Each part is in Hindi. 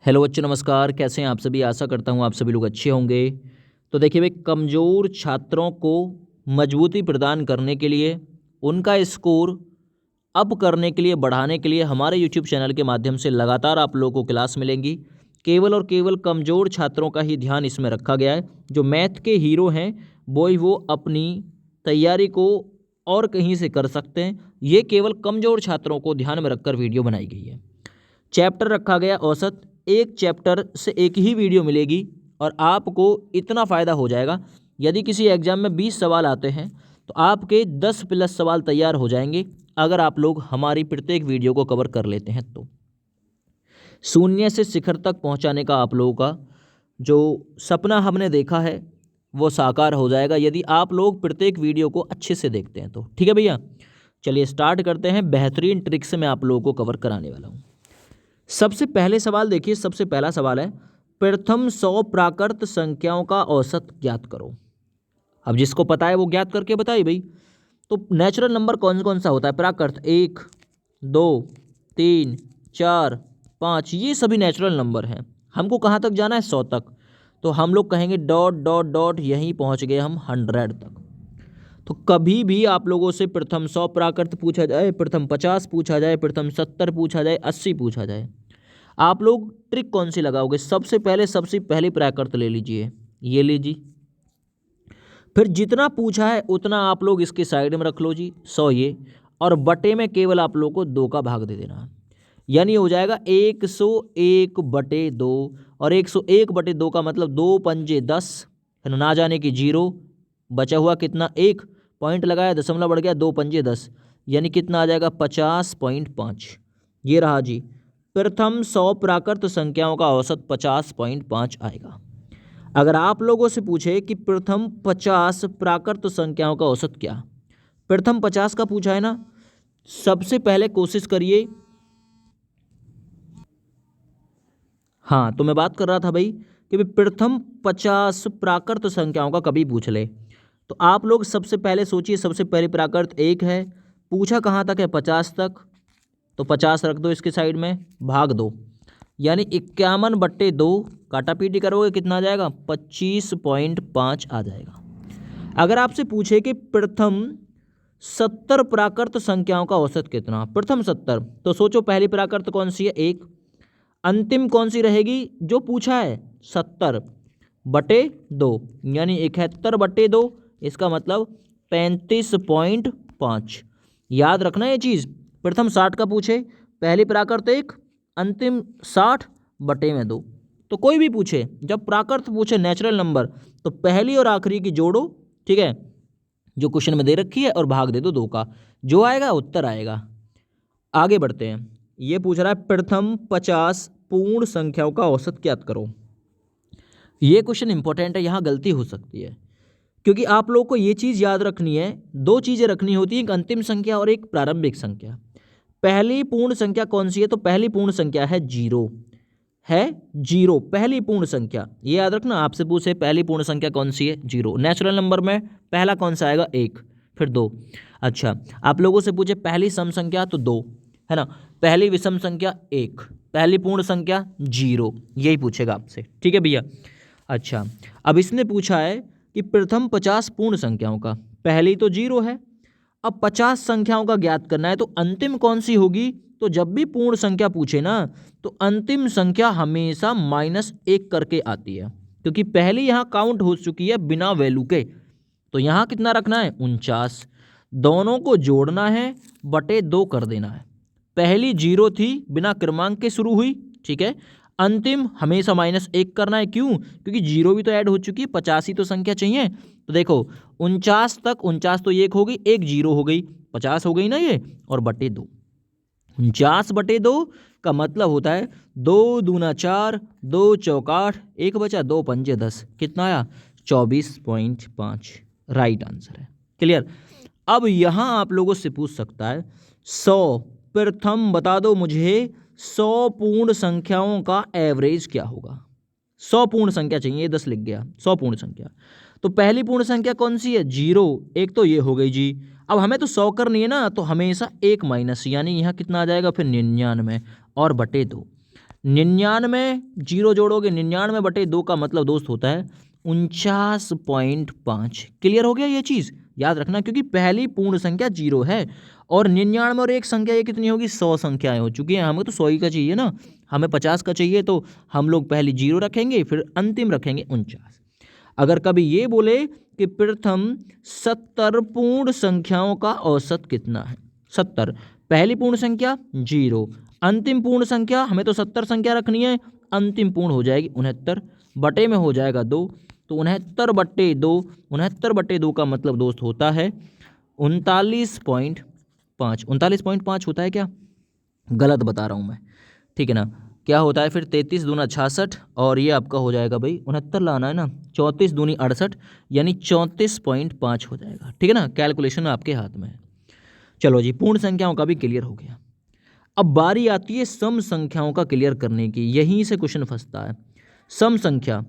हेलो बच्चों, नमस्कार। कैसे हैं आप सभी? आशा करता हूँ आप सभी लोग अच्छे होंगे। तो देखिए भाई, कमज़ोर छात्रों को मजबूती प्रदान करने के लिए, उनका स्कोर अप करने के लिए, बढ़ाने के लिए हमारे यूट्यूब चैनल के माध्यम से लगातार आप लोगों को क्लास मिलेंगी। केवल और केवल कमज़ोर छात्रों का ही ध्यान इसमें रखा गया है। जो मैथ के हीरो हैं वो अपनी तैयारी को और कहीं से कर सकते हैं। ये केवल कमज़ोर छात्रों को ध्यान में रखकर वीडियो बनाई गई है। चैप्टर रखा गया औसत, एक चैप्टर से एक ही वीडियो मिलेगी और आपको इतना फ़ायदा हो जाएगा। यदि किसी एग्जाम में 20 सवाल आते हैं तो आपके 10 प्लस सवाल तैयार हो जाएंगे अगर आप लोग हमारी प्रत्येक वीडियो को कवर कर लेते हैं तो। शून्य से शिखर तक पहुंचाने का आप लोगों का जो सपना हमने देखा है वो साकार हो जाएगा यदि आप लोग प्रत्येक वीडियो को अच्छे से देखते हैं तो। ठीक है भैया, चलिए स्टार्ट करते हैं। बेहतरीन ट्रिक से मैं आप लोगों को कवर कराने वाला हूँ। सबसे पहले सवाल देखिए, सबसे पहला सवाल है प्रथम 100 प्राकृत संख्याओं का औसत ज्ञात करो। अब जिसको पता है वो ज्ञात करके बताइए भाई। तो नेचुरल नंबर कौन कौन सा होता है? प्राकृत 1, 2, 3, 4, 5, ये सभी नेचुरल नंबर हैं। हमको कहाँ तक जाना है? 100 तक। तो हम लोग कहेंगे डॉट डॉट डॉट, यहीं पहुँच गए हम 100 तक। तो कभी भी आप लोगों से प्रथम 100 प्राकृत पूछा जाए, प्रथम 50 पूछा जाए, प्रथम 70 पूछा जाए, 80 पूछा जाए, आप लोग ट्रिक कौन सी लगाओगे? सबसे पहली प्राकृत ले लीजिए, ये लीजिए। फिर जितना पूछा है उतना आप लोग इसके साइड में रख लो जी, 100 ये, और बटे में केवल आप लोग को 2 का भाग दे देना। यानी हो जाएगा 101/2, और 101/2 का मतलब 2 पंजे 10, है ना जाने की 0, बचा हुआ कितना? 1, पॉइंट लगाया, दशमलव बढ़ गया, 2 पंजे 10, यानी कितना आ जाएगा? 50.5। ये रहा जी, प्रथम 100 प्राकृत संख्याओं का औसत 50.5 आएगा। अगर आप लोगों से पूछे कि प्रथम 50 प्राकृत संख्याओं का औसत क्या, प्रथम 50 का पूछा है ना, सबसे पहले कोशिश करिए। हाँ, तो मैं बात कर रहा था भाई कि प्रथम 50 प्राकृत संख्याओं का कभी पूछ ले तो आप लोग सबसे पहले सोचिए, सबसे पहले प्राकृत 1 है, पूछा कहाँ तक है? 50 तक। तो 50 रख दो इसके साइड में, भाग दो, यानी 51/2, काटा पीटी करोगे कितना आ जाएगा? 25.5 आ जाएगा। अगर आपसे पूछे कि प्रथम 70 प्राकृत संख्याओं का औसत कितना, प्रथम 70, तो सोचो पहली प्राकृत कौन सी है? 1। अंतिम कौन सी रहेगी जो पूछा है? 70/2, यानी 71/2, इसका मतलब 35.5। याद रखना ये चीज़। प्रथम 60 का पूछे, पहली प्राकृत 1, अंतिम 60/2। तो कोई भी पूछे, जब प्राकृत पूछे नेचुरल नंबर, तो पहली और आखिरी की जोड़ो, ठीक है, जो क्वेश्चन में दे रखी है, और भाग दे दो 2 का, जो आएगा उत्तर आएगा। आगे बढ़ते हैं। ये पूछ रहा है प्रथम 50 पूर्ण संख्याओं का औसत ज्ञात करो। ये क्वेश्चन इंपॉर्टेंट है, यहाँ गलती हो सकती है क्योंकि आप लोगों को ये चीज़ याद रखनी है, 2 चीज़ें रखनी होती हैं, एक अंतिम संख्या और एक प्रारंभिक संख्या। पहली पूर्ण संख्या कौन सी है? तो पहली पूर्ण संख्या है 0, है 0, पहली पूर्ण संख्या। ये याद रखना, आपसे पूछे पहली पूर्ण संख्या कौन सी है? 0। नेचुरल नंबर में पहला कौन सा आएगा? 1, फिर 2। अच्छा, आप लोगों से पूछे पहली सम संख्या, तो 2, है ना। पहली विषम संख्या 1, पहली पूर्ण संख्या 0, यही पूछेगा आपसे। ठीक है भैया। अच्छा, अब इसने पूछा है कि प्रथम 50 पूर्ण संख्याओं का, पहली तो 0 है, अब 50 संख्याओं का ज्ञात करना है, तो अंतिम कौन सी होगी? तो जब भी पूर्ण संख्या पूछे ना, तो अंतिम संख्या हमेशा -1 करके आती है, क्योंकि पहली यहाँ काउंट हो चुकी है बिना वैल्यू के। तो यहाँ कितना रखना है? 49। दोनों को जोड़ना है, बटे 2 कर देना है। पहली 0 थी, बिना क्रमांक के शुरू हुई, ठीक है। अंतिम हमेशा -1 करना है, क्यों? क्योंकि 0 भी तो ऐड हो चुकी है, 50 ही तो संख्या चाहिए। तो देखो 49 तक, 49 तो 1 हो गई, 1 0 हो गई, 50 हो गई ना ये, और बटे 2। 49/2 का मतलब होता है 2 दूना 4, 2 चौका 8, 1 बचा, 2 पंजे 10, कितना आया? 24.5 राइट आंसर है। क्लियर। अब यहाँ आप लोगों से पूछ सकता है 100, प्रथम बता दो मुझे 100 पूर्ण संख्याओं का एवरेज क्या होगा? 100 पूर्ण संख्या चाहिए, 10 लिख गया, 100 पूर्ण संख्या। तो पहली पूर्ण संख्या कौन सी है? 0, एक तो ये हो गई जी। अब हमें तो 100 करनी है ना, तो हमेशा 1 माइनस, यानी यहाँ कितना आ जाएगा फिर? 99 और बटे 2। 99 जीरो जोड़ोगे, 99/2 का मतलब दोस्त होता है 49.5। क्लियर हो गया ये चीज़, याद रखना, क्योंकि पहली पूर्ण संख्या जीरो है और 99 और एक संख्या ये कितनी होगी, 100 संख्याएं हो चुकी हैं। हमें तो 100 ही का चाहिए ना, हमें 50 का चाहिए, तो हम लोग पहले जीरो रखेंगे फिर अंतिम रखेंगे 49। अगर कभी ये बोले कि प्रथम 70 पूर्ण संख्याओं का औसत कितना है, 70 पहली पूर्ण संख्या जीरो, अंतिम पूर्ण संख्या हमें तो 70 संख्या रखनी है, अंतिम पूर्ण हो जाएगी 69, बटे में हो जाएगा 2, तो 69/2, 69/2 का मतलब दोस्त होता है 39.5। 39.5 होता है क्या, गलत बता रहा हूँ मैं, ठीक है ना। क्या होता है फिर 33 दूना 66 और ये आपका हो जाएगा भाई 69 लाना है ना, 34 दूनी 68 यानी 34.5 हो जाएगा, ठीक है ना। कैलकुलेशन आपके हाथ में है। चलो जी, पूर्ण संख्याओं का भी क्लियर हो गया। अब बारी आती है सम संख्याओं का क्लियर करने की, यहीं से क्वेश्चन फंसता है। सम संख्या,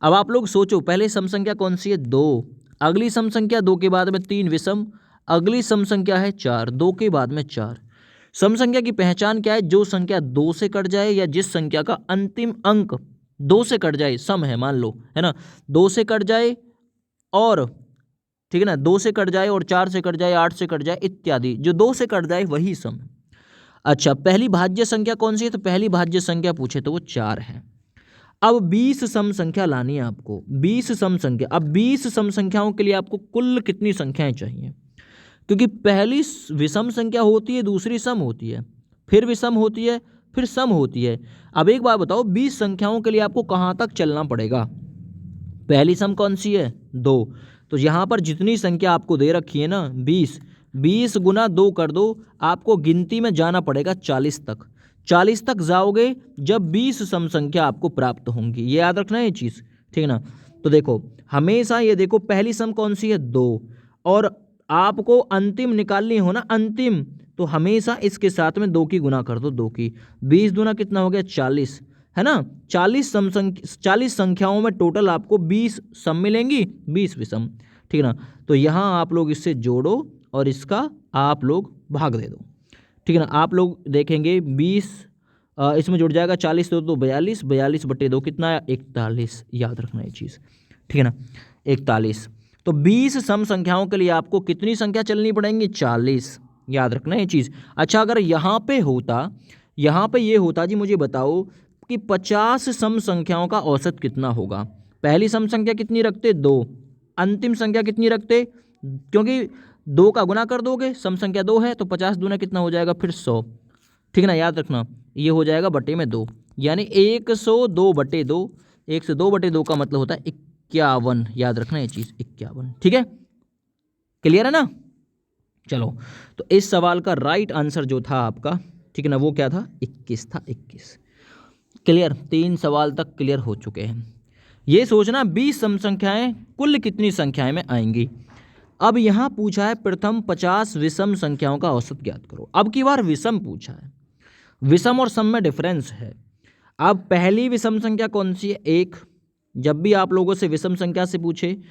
अब आप लोग सोचो, पहले सम संख्या कौन सी है, 2, अगली सम संख्या 2 के बाद में 3 विषम, अगली सम संख्या है 4, 2 के बाद में 4। सम संख्या की पहचान क्या है, जो संख्या 2 से कट जाए या जिस संख्या का अंतिम अंक 2 से कट जाए, सम है मान लो, है ना, 2 से कट जाए और, ठीक है ना, 2 से कट जाए और 4 से कट जाए, 8 से कट जाए इत्यादि, जो 2 से कट जाए वही सम है। अच्छा, पहली भाज्य संख्या कौन सी है, तो पहली भाज्य संख्या पूछे तो वो 4 है। अब 20 सम संख्या लानी है आपको, 20 सम संख्या। अब 20 सम संख्याओं के लिए आपको कुल कितनी संख्याएं चाहिए, क्योंकि पहली विषम संख्या होती है, दूसरी सम होती है, फिर विषम होती है, फिर सम होती है। अब एक बात बताओ, 20 संख्याओं के लिए आपको कहाँ तक चलना पड़ेगा, पहली सम कौन सी है, 2, तो यहाँ पर जितनी संख्या आपको दे रखी है ना 20, 20 गुना 2 कर दो, आपको गिनती में जाना पड़ेगा 40 तक। 40 तक जाओगे जब 20 सम संख्या आपको प्राप्त होंगी, ये याद रखना है ये चीज़, ठीक है ना। तो देखो हमेशा ये देखो, पहली सम कौन सी है, 2, और आपको अंतिम निकालनी हो ना, अंतिम, तो हमेशा इसके साथ में 2 की गुना कर दो, 2 की, 20 दूना कितना हो गया 40, है ना। 40 संख्याओं में टोटल आपको 20 सम मिलेंगी, 20 विषम, ठीक है ना। तो यहाँ आप लोग इससे जोड़ो और इसका आप लोग भाग दे दो, ठीक है ना। आप लोग देखेंगे 20 इसमें जुड़ जाएगा, 40 तो 42, 42/2 कितना है, 41, याद रखना ये चीज़, ठीक है ना, 41। तो 20 सम संख्याओं के लिए आपको कितनी संख्या चलनी पड़ेंगी, 40, याद रखना ये चीज़। अच्छा, अगर यहाँ पे होता, यहाँ पे ये होता जी, मुझे बताओ कि 50 सम संख्याओं का औसत कितना होगा। पहली सम संख्या कितनी रखते, 2, अंतिम संख्या कितनी रखते, क्योंकि 2 का गुना कर दोगे, सम संख्या 2 है, तो 50 दूना कितना हो जाएगा फिर 100, ठीक है ना, याद रखना ये हो जाएगा बटे में 2, यानी 102/2, 102/2 का मतलब होता है 51, याद रखना ये चीज़, 51, ठीक है, क्लियर है ना। चलो, तो इस सवाल का राइट आंसर जो था आपका, ठीक है ना, वो क्या था, 21 था, 21। क्लियर, 3 सवाल तक क्लियर हो चुके हैं। ये सोचना 20 सम संख्याएं कुल कितनी संख्याएं में आएंगी। अब यहाँ पूछा है प्रथम 50 विषम संख्याओं का औसत ज्ञात करो। अब की बार विषम पूछा है, विषम और सम में डिफरेंस है। अब पहली विषम संख्या कौन सी है, 1। जब भी आप लोगों से विषम संख्या से पूछे,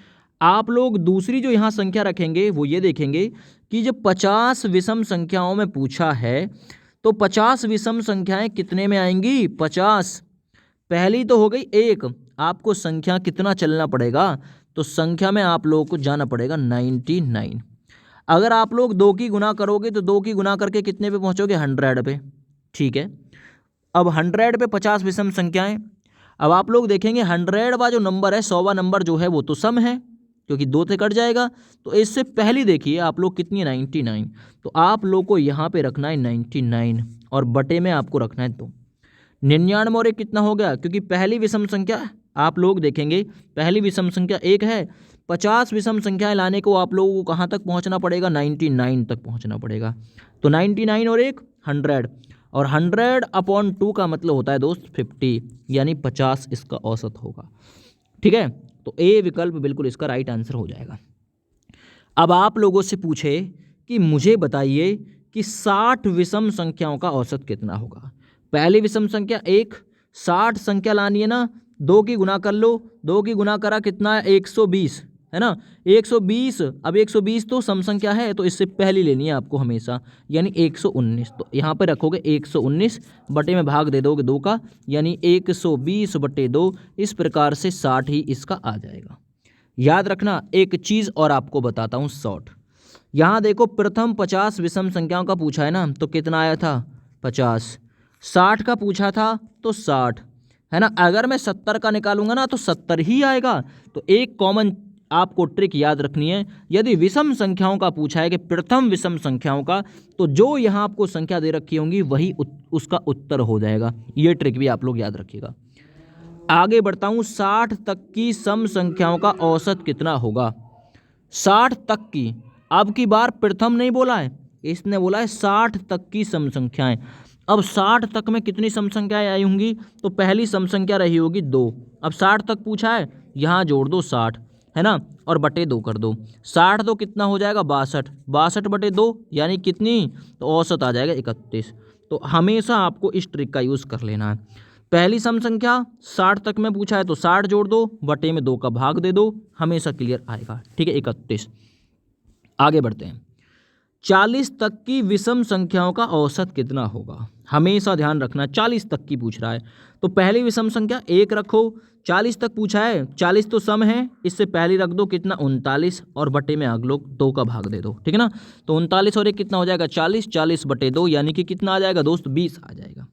आप लोग दूसरी जो यहाँ संख्या रखेंगे वो ये देखेंगे कि जब 50 विषम संख्याओं में पूछा है तो 50 विषम संख्याएं कितने में आएंगी, 50। पहली तो हो गई 1, आपको संख्या कितना चलना पड़ेगा, तो संख्या में आप लोगों को जाना पड़ेगा 99। अगर आप लोग 2 की गुना करोगे तो 2 की गुना करके कितने पे पहुंचोगे, 100 पे, ठीक है। अब 100 पे 50 विषम संख्याएं। अब आप लोग देखेंगे 100वां जो नंबर है, 100वां नंबर जो है वो तो सम है, क्योंकि 2 से कट जाएगा, तो इससे पहली देखिए आप लोग कितनी है, 99, तो आप लोग को यहाँ पे रखना है 99 और बटे में आपको रखना है 2। 99 और 1 कितना हो गया, क्योंकि पहली विषम संख्या आप लोग देखेंगे, पहली विषम संख्या 1 है, 50 विषम संख्याएं लाने को आप लोगों को कहाँ तक पहुँचना पड़ेगा, 99 तक पहुँचना पड़ेगा। तो 99 और 1 100, और 100/2 का मतलब होता है दोस्त 50, यानी 50 इसका औसत होगा, ठीक है। तो ए विकल्प बिल्कुल इसका राइट आंसर हो जाएगा। अब आप लोगों से पूछे कि मुझे बताइए कि 60 विषम संख्याओं का औसत कितना होगा। पहली विषम संख्या 1, 60 संख्या लानी है ना, 2 की गुना कर लो, 2 की गुना करा कितना है, 120, है ना। 120, अब 120 तो सम संख्या है तो इससे पहली लेनी है आपको हमेशा, यानी 119। तो यहाँ पे रखोगे 119 बटे में भाग दे दोगे 2 का, यानी 120 बटे 2। इस प्रकार से 60 ही इसका आ जाएगा। याद रखना। एक चीज़ और आपको बताता हूँ शॉर्ट। यहाँ देखो प्रथम 50 विषम संख्याओं का पूछा है ना, तो कितना आया था 50। 60 का पूछा था तो 60, है ना। अगर मैं 70 का निकालूंगा ना तो 70 ही आएगा। तो एक कॉमन आपको ट्रिक याद रखनी है, यदि विषम संख्याओं का पूछा है कि प्रथम विषम संख्याओं का, तो जो यहाँ आपको संख्या दे रखी होंगी वही उसका उत्तर हो जाएगा। ये ट्रिक भी आप लोग याद रखिएगा। आगे बढ़ता हूँ। 60 तक की सम संख्याओं का औसत कितना होगा। 60 तक की, अब की बार प्रथम नहीं बोला है, इसने बोला है 60 तक की सम संख्याएं। अब 60 तक में कितनी सम संख्याएं आई होंगी, तो पहली सम संख्या रही होगी 2। अब 60 तक पूछा है, यहाँ जोड़ दो 60, है ना, और बटे 2 कर दो। 60 तो कितना हो जाएगा 62, 62 बटे 2 यानी कितनी, तो औसत आ जाएगा 31। तो हमेशा आपको इस ट्रिक का यूज़ कर लेना है। पहली सम संख्या 60 तक में पूछा है तो 60 जोड़ दो, बटे में 2 का भाग दे दो, हमेशा क्लियर आएगा। ठीक है, 31। आगे बढ़ते हैं। 40 तक की विषम संख्याओं का औसत कितना होगा। हमेशा ध्यान रखना, 40 तक की पूछ रहा है तो पहली विषम संख्या 1 रखो। 40 तक पूछा है, 40 तो सम है, इससे पहली रख दो कितना 39, और बटे में अगलो 2 का भाग दे दो। ठीक है ना। तो 39 और 1 कितना हो जाएगा 40, 40 बटे 2 यानी कि कितना आ जाएगा दोस्त 20 आ जाएगा।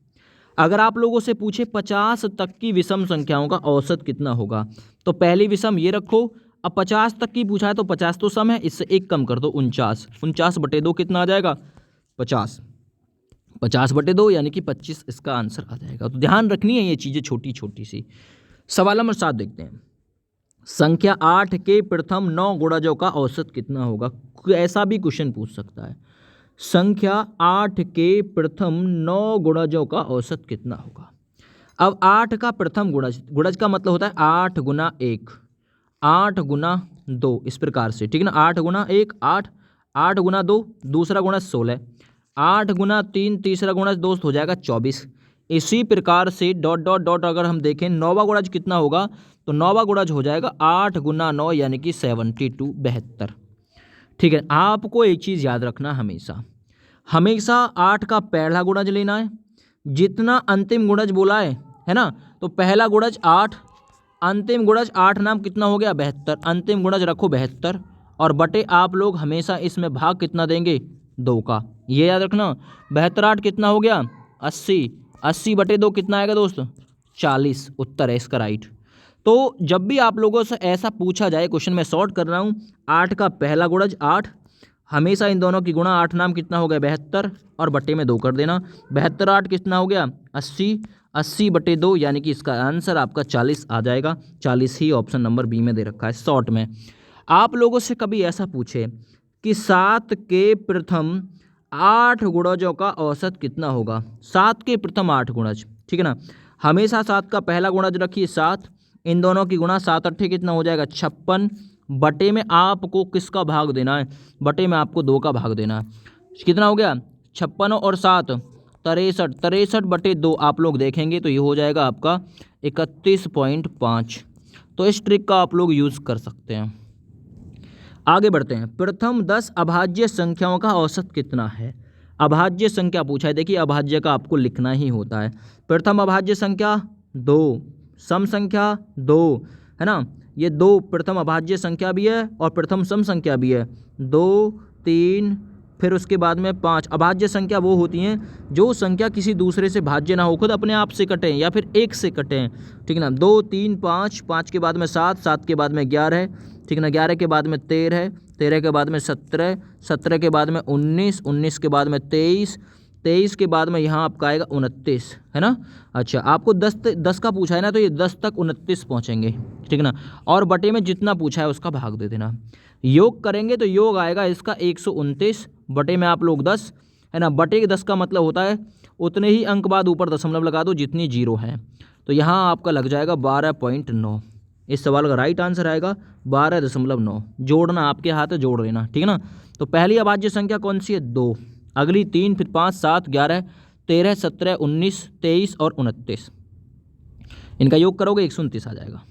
अगर आप लोगों से पूछे 50 तक की विषम संख्याओं का औसत कितना होगा, तो पहली विषम ये रखो। अब 50 तक की पूछा है तो 50 तो सम है, इससे 1 कम कर दो 49, 49 बटे 2 कितना आ जाएगा 50, 50 बटे 2 यानी कि 25 इसका आंसर आ जाएगा। तो ध्यान रखनी है ये चीज़ें छोटी छोटी सी। सवाल नंबर 7 देखते हैं। संख्या 8 के प्रथम 9 गुणजों का औसत कितना होगा। ऐसा भी क्वेश्चन पूछ सकता है। संख्या 8 के प्रथम 9 गुणजों का औसत कितना होगा। अब 8 का प्रथम गुणज, गुणज का मतलब होता है 8 गुना 1, 8 गुना 2, इस प्रकार से। ठीक है ना। 8 गुना 1 8, 8 गुना 2 दूसरा गुणज 16, 8 गुना 3 तीसरा गुणज दोस्त हो जाएगा 24। इसी प्रकार से डॉट डॉट डॉट अगर हम देखें 9वां गुणज कितना होगा, तो 9वां गुणज हो जाएगा 8 गुना 9 यानी कि 72, 72। ठीक है। आपको एक चीज़ याद रखना, हमेशा 8 का पहला गुणज लेना है, जितना अंतिम गुणज बोला है ना। तो पहला गुणज 8, अंतिम गुणज 8 नाम कितना हो गया 72, अंतिम गुणज रखो 72, और बटे आप लोग हमेशा इसमें भाग कितना देंगे 2 का, ये याद रखना। 72 8 कितना हो गया 80, 80 बटे 2 कितना आएगा दोस्त 40, उत्तर है इसका राइट। तो जब भी आप लोगों से ऐसा पूछा जाए, क्वेश्चन में शॉर्ट कर रहा हूँ, 8 का पहला गुणज 8, हमेशा इन दोनों की गुणा 8 नाम कितना हो गया 72, और बटे में 2 कर देना। 72 8 कितना हो गया 80, 80 बटे 2 यानी कि इसका आंसर आपका 40 आ जाएगा। 40 ही ऑप्शन नंबर बी में दे रखा है शॉर्ट में। आप लोगों से कभी ऐसा पूछे कि 7 के प्रथम 8 गुणजों का औसत कितना होगा। 7 के प्रथम 8 गुणज, ठीक है ना। हमेशा 7 का पहला गुणज रखिए 7, इन दोनों की गुणा 7 8 कितना हो जाएगा 56, बटे में आपको किसका भाग देना है, बटे में आपको 2 का भाग देना है। कितना हो गया 56 और 7 63, 63 बटे 2 आप लोग देखेंगे तो ये हो जाएगा आपका 31.5। तो इस ट्रिक का आप लोग यूज़ कर सकते हैं। आगे बढ़ते हैं। प्रथम 10 अभाज्य संख्याओं का औसत कितना है। अभाज्य संख्या पूछा है, देखिए अभाज्य का आपको लिखना ही होता है। प्रथम अभाज्य संख्या 2, सम संख्या 2, है ना। ये 2 प्रथम अभाज्य संख्या भी है और प्रथम सम संख्या भी है। 2 3 फिर उसके बाद में 5। अभाज्य संख्या वो होती हैं जो संख्या किसी दूसरे से भाज्य ना हो, खुद अपने आप से कटें या फिर 1 से कटें, ठीक है ना। 2 3 5, 5 के बाद में 7, 7 के बाद में 11, ठीक है ना। 11 के बाद में 13, 13 के बाद में 17, 17 के बाद में 19, 19 के बाद में 23, 23 के बाद में यहाँ आपका आएगा 29, है ना। अच्छा, आपको 10 का पूछा है ना, तो ये 10 तक 29 पहुँचेंगे, ठीक है ना। और बटे में जितना पूछा है उसका भाग दे देना। योग करेंगे तो योग आएगा इसका 129, बटे में आप लोग 10, है ना। बटे 10 का मतलब होता है उतने ही अंक बाद ऊपर दशमलव लगा दो जितनी जीरो है। तो यहाँ आपका लग जाएगा 12.9। इस सवाल का राइट आंसर आएगा 12.9। जोड़ना आपके हाथ है, जोड़ लेना, ठीक है ना। तो पहली अभाज्य संख्या कौन सी है 2, अगली 3, फिर 5 7 11 13 17 19 23 और 29। इनका योग करोगे 129 आ जाएगा।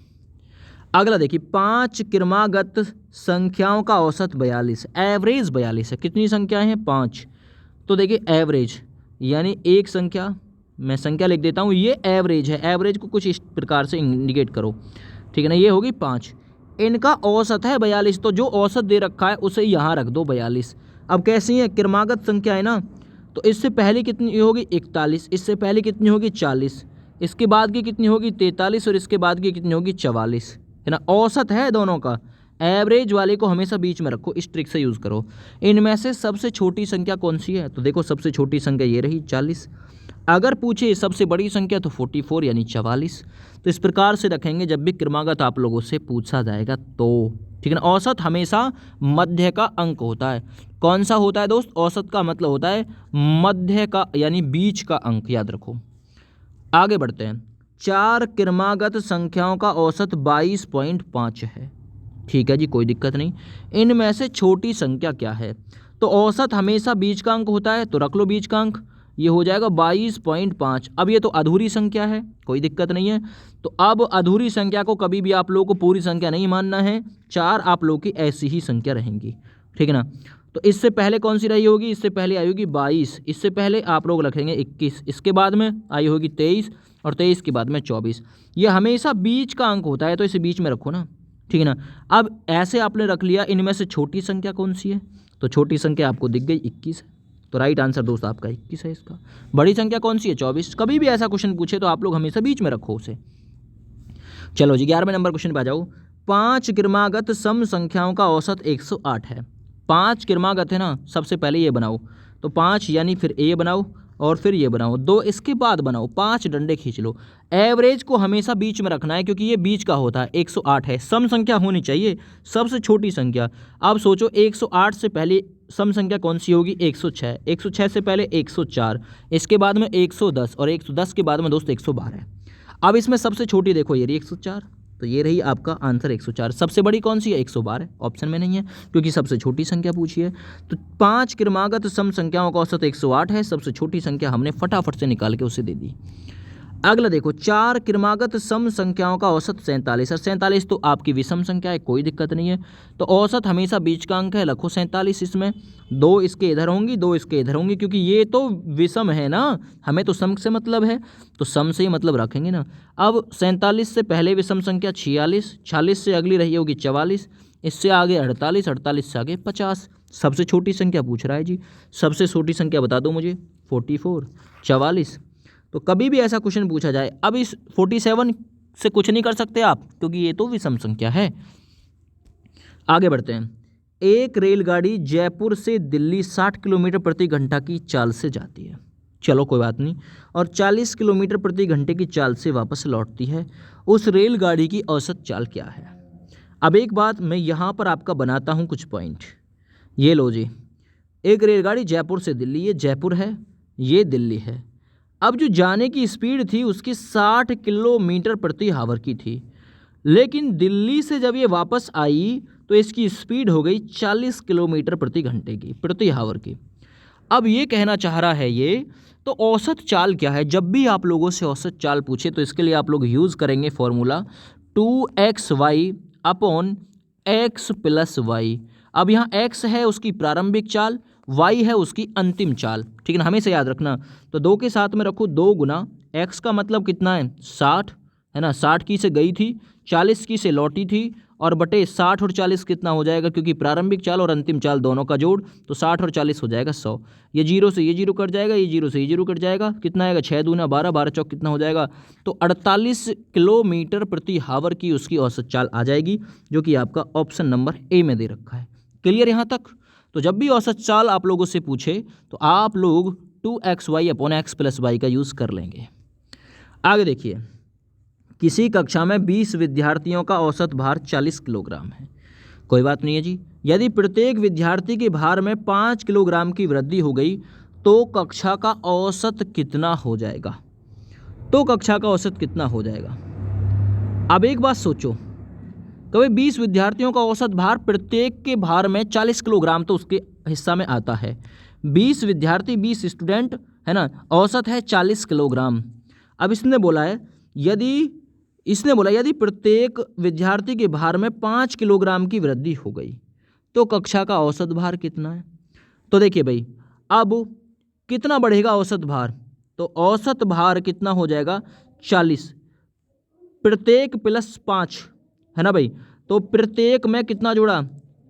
अगला देखिए 5 क्रमागत संख्याओं का औसत 42, एवरेज 42 है। कितनी संख्याएं हैं? 5। तो देखिए एवरेज यानी एक संख्या, मैं संख्या लिख देता हूँ, ये एवरेज है। एवरेज को कुछ इस प्रकार से इंडिकेट करो, ठीक है ना। ये होगी 5, इनका औसत है 42, तो जो औसत दे रखा है उसे यहाँ रख दो 42। अब कैसी है? क्रमागत संख्या है ना, तो इससे पहले कितनी होगी? 41, इससे पहले कितनी होगी? 40, इसके बाद की कितनी होगी? 43, और इसके बाद की कितनी होगी? 44, है ना। औसत है दोनों का, एवरेज वाले को हमेशा बीच में रखो, इस ट्रिक से यूज़ करो। इनमें से सबसे छोटी संख्या कौन सी है? तो देखो सबसे छोटी संख्या ये रही 40। अगर पूछे सबसे बड़ी संख्या तो 44 यानी 44। तो इस प्रकार से रखेंगे जब भी क्रमागत आप लोगों से पूछा जाएगा तो, ठीक है ना। औसत हमेशा मध्य का अंक होता है। कौन सा होता है दोस्त? औसत का मतलब होता है मध्य का, यानी बीच का अंक, याद रखो। आगे बढ़ते हैं। 4 क्रमागत संख्याओं का औसत 22.5 है, ठीक है जी, कोई दिक्कत नहीं। इनमें से छोटी संख्या क्या है? तो औसत हमेशा बीच का अंक होता है, तो रख लो बीच का अंक, ये हो जाएगा 22.5। अब ये तो अधूरी संख्या है, कोई दिक्कत नहीं है। तो अब अधूरी संख्या को कभी भी आप लोगों को पूरी संख्या नहीं मानना है, 4 आप लोगों की ऐसी ही संख्या रहेंगी, ठीक है ना। तो इससे पहले कौन सी रही होगी? इससे पहले आई होगी 22, इससे पहले आप लोग रखेंगे 21, इसके बाद में आई होगी 23, और 23 के बाद में 24। ये हमेशा बीच का अंक होता है, तो इसे बीच में रखो ना, ठीक है ना। अब ऐसे आपने रख लिया, इनमें से छोटी संख्या कौन सी है? तो छोटी संख्या आपको दिख गई 21 है, तो राइट आंसर दोस्त आपका 21 है इसका। बड़ी संख्या कौन सी है? 24। कभी भी ऐसा क्वेश्चन पूछे तो आप लोग हमेशा बीच में रखो उसे। चलो जी 11वें नंबर क्वेश्चन पे आ जाओ। 5 क्रमागत सम संख्याओं का औसत 108 है। 5 क्रमागत है ना, सबसे पहले ये बनाओ, तो 5 यानी फिर ये बनाओ और फिर ये बनाओ, 2 इसके बाद बनाओ, 5 डंडे खींच लो। एवरेज को हमेशा बीच में रखना है क्योंकि ये बीच का होता है। 108 है, सम संख्या होनी चाहिए, सबसे छोटी संख्या। अब सोचो 108 से पहले सम संख्या कौन सी होगी? 106। 106 से पहले 104, इसके बाद में 110, और 110 के बाद में दोस्त 112। अब इसमें सबसे छोटी देखो ये रही 104, तो ये रही आपका आंसर 104। सबसे बड़ी कौन सी है? 112, ऑप्शन में नहीं है क्योंकि सबसे छोटी संख्या पूछी है। तो 5 क्रमागत सम संख्याओं का औसत 108 है, सबसे छोटी संख्या हमने फटाफट से निकाल के उसे दे दी। अगला देखो 4 क्रमागत सम संख्याओं का औसत 47 है। 47 तो आपकी विषम संख्या है, कोई दिक्कत नहीं है, तो औसत हमेशा बीच का अंक है, रखो 47 इसमें। 2 इसके इधर होंगी, 2 इसके इधर होंगी, क्योंकि ये तो विषम है ना, हमें तो सम से मतलब है, तो सम से ही मतलब रखेंगे ना। अब 47 से पहले विषम संख्या 46, 46 से अगली रही होगी 44, इससे आगे 48, 48 से आगे 50। सबसे छोटी संख्या पूछ रहा है जी, सबसे छोटी संख्या बता दो मुझे। 44, 44। तो कभी भी ऐसा क्वेश्चन पूछा जाए, अब इस 47 से कुछ नहीं कर सकते आप क्योंकि ये तो विषम संख्या है। आगे बढ़ते हैं। एक रेलगाड़ी जयपुर से दिल्ली 60 किलोमीटर प्रति घंटा की चाल से जाती है, चलो कोई बात नहीं, और 40 किलोमीटर प्रति घंटे की चाल से वापस लौटती है। उस रेलगाड़ी की औसत चाल क्या है? अब एक बात मैं यहाँ पर आपका बनाता हूँ कुछ पॉइंट, ये लो जी। एक रेलगाड़ी जयपुर से दिल्ली, ये जयपुर है, ये दिल्ली है। अब जो जाने की स्पीड थी उसकी 60 किलोमीटर प्रति हावर की थी, लेकिन दिल्ली से जब ये वापस आई तो इसकी स्पीड हो गई 40 किलोमीटर प्रति घंटे की, प्रति हावर की। अब ये कहना चाह रहा है ये, तो औसत चाल क्या है? जब भी आप लोगों से औसत चाल पूछे तो इसके लिए आप लोग यूज़ करेंगे formula 2xy upon x plus y. अब यहाँ x है उसकी प्रारंभिक चाल, y है उसकी अंतिम चाल, ठीक है ना, हमेशा याद रखना। तो 2 के साथ में रखो 2 गुना x का मतलब कितना है? 60 है ना, 60 की से गई थी, 40 की से लौटी थी, और बटे 60 और 40 कितना हो जाएगा? क्योंकि प्रारंभिक चाल और अंतिम चाल दोनों का जोड़, तो 60 और 40 हो जाएगा 100। ये 0 से ये 0 कट जाएगा, ये 0 से ये 0 कट जाएगा, कितना आएगा? 6 दूना 12, 12 चौक कितना हो जाएगा? तो 48 किलोमीटर प्रति हावर की उसकी औसत चाल आ जाएगी, जो कि आपका ऑप्शन नंबर ए में दे रखा है। क्लियर यहाँ तक? तो जब भी औसत चाल आप लोगों से पूछे तो आप लोग 2xy upon x plus y का यूज़ कर लेंगे। आगे देखिए, किसी कक्षा में 20 विद्यार्थियों का औसत भार 40 किलोग्राम है। कोई बात नहीं है जी। यदि प्रत्येक विद्यार्थी के भार में 5 किलोग्राम की वृद्धि हो गई तो कक्षा का औसत कितना हो जाएगा? तो कक्षा का औसत कितना हो जाएगा? अब एक बात सोचो, कभी 20 विद्यार्थियों का औसत भार, प्रत्येक के भार में 40 किलोग्राम तो उसके हिस्सा में आता है। 20 विद्यार्थी, 20 स्टूडेंट है ना, औसत है 40 किलोग्राम। अब इसने बोला है यदि इसने बोला यदि प्रत्येक विद्यार्थी के भार में 5 किलोग्राम की वृद्धि हो गई तो कक्षा का औसत भार कितना है। तो देखिए भाई, अब कितना बढ़ेगा औसत भार, तो औसत भार कितना हो जाएगा 40, प्रत्येक प्लस 5 है ना भाई। तो प्रत्येक में कितना जोड़ा,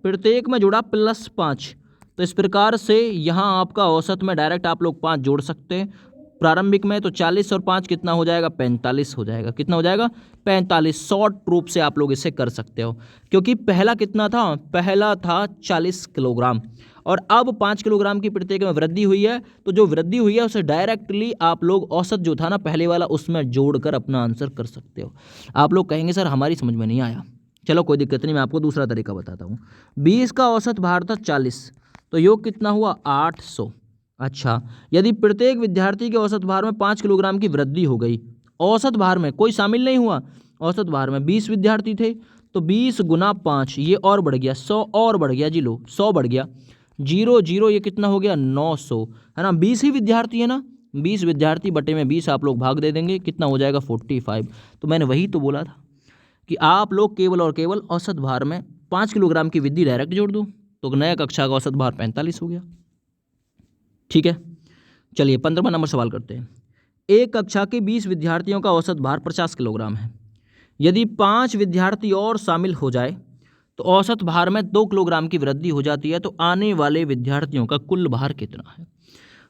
प्रत्येक में जोड़ा प्लस 5। तो इस प्रकार से यहाँ आपका औसत में डायरेक्ट आप लोग 5 जोड़ सकते हैं। प्रारंभिक में तो 40 और 5 कितना हो जाएगा, 45 हो जाएगा। कितना हो जाएगा, 45। शॉर्ट रूप से आप लोग इसे कर सकते हो, क्योंकि पहला कितना था, पहला था 40 किलोग्राम और अब 5 किलोग्राम की प्रत्येक में वृद्धि हुई है। तो जो वृद्धि हुई है उसे डायरेक्टली आप लोग औसत जो था ना पहले वाला उसमें जोड़कर अपना आंसर कर सकते हो। आप लोग कहेंगे सर हमारी समझ में नहीं आया, चलो कोई दिक्कत नहीं, मैं आपको दूसरा तरीका बताता हूँ। 20 का औसत भार था 40, तो योग कितना हुआ 800। अच्छा, यदि प्रत्येक विद्यार्थी के औसत भार में 5 किलोग्राम की वृद्धि हो गई, औसत भार में कोई शामिल नहीं हुआ, औसत भार में 20 विद्यार्थी थे तो 20 गुना 5 ये और बढ़ गया 100 और बढ़ गया जी, लो 100 बढ़ गया, 0 0 ये कितना हो गया 900 है ना। 20 ही विद्यार्थी है ना, 20 विद्यार्थी बटे में 20 आप लोग भाग दे देंगे, कितना हो जाएगा 45। तो मैंने वही तो बोला था कि आप लोग केवल और केवल औसत भार में 5 किलोग्राम की वृद्धि डायरेक्ट जोड़ दो, तो नया कक्षा का औसत भार 45 हो गया। ठीक है, चलिए 15वां नंबर सवाल करते हैं। एक कक्षा के 20 विद्यार्थियों का औसत भार 50 किलोग्राम है। यदि 5 विद्यार्थी और शामिल हो जाए तो औसत भार में 2 किलोग्राम की वृद्धि हो जाती है, तो आने वाले विद्यार्थियों का कुल भार कितना है।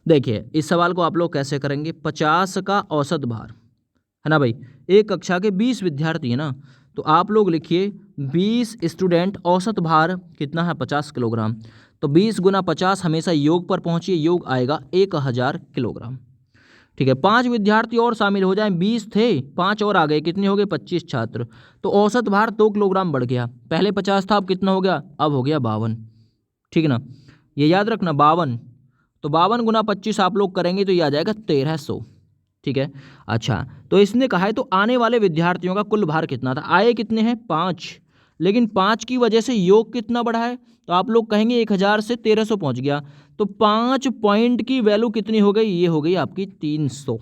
देखिए इस सवाल को आप लोग कैसे करेंगे, 50 का औसत भार है ना भाई, एक कक्षा के 20 विद्यार्थी है ना, तो आप लोग लिखिए 20 स्टूडेंट, औसत भार कितना है 50 किलोग्राम, तो 20 गुना 50 हमेशा योग पर पहुंचिए, योग आएगा 1000 किलोग्राम। ठीक है, 5 विद्यार्थी और शामिल हो जाएं, 20 थे 5 और आ गए, कितने हो गए 25 छात्र, तो औसत भार 2 किलोग्राम बढ़ गया। पहले 50 था, अब कितना हो गया, अब हो गया 52। ठीक है ना, ये याद रखना 52, तो 52 गुना 25 आप लोग करेंगे तो ये आ जाएगा 1300। ठीक है, अच्छा तो इसने कहा है तो आने वाले विद्यार्थियों का कुल भार कितना था, आए कितने हैं 5, लेकिन 5 की वजह से योग कितना बढ़ा है, तो आप लोग कहेंगे 1000 से 1300 पहुंच गया, तो 5 पॉइंट की वैल्यू कितनी हो गई, ये हो गई आपकी 300।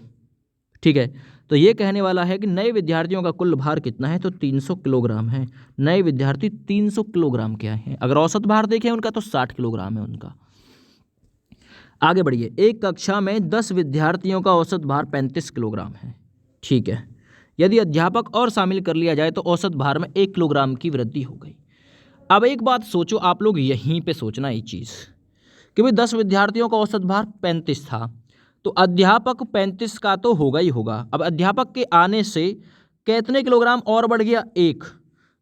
ठीक है, तो ये कहने वाला है कि नए विद्यार्थियों का कुल भार कितना है, तो 300 किलोग्राम है। नए विद्यार्थी 300 किलोग्राम के आए हैं। अगर औसत भार देखें उनका तो 60 किलोग्राम है उनका। आगे बढ़िए, एक कक्षा में 10 विद्यार्थियों का औसत भार 35 किलोग्राम है। ठीक है, यदि अध्यापक और शामिल कर लिया जाए तो औसत भार में 1 किलोग्राम की वृद्धि हो गई। अब एक बात सोचो आप लोग, यहीं पे सोचना ये चीज़ कि भाई 10 विद्यार्थियों का औसत भार 35 था, तो अध्यापक 35 का तो होगा ही होगा। अब अध्यापक के आने से कितने किलोग्राम और बढ़ गया, 1।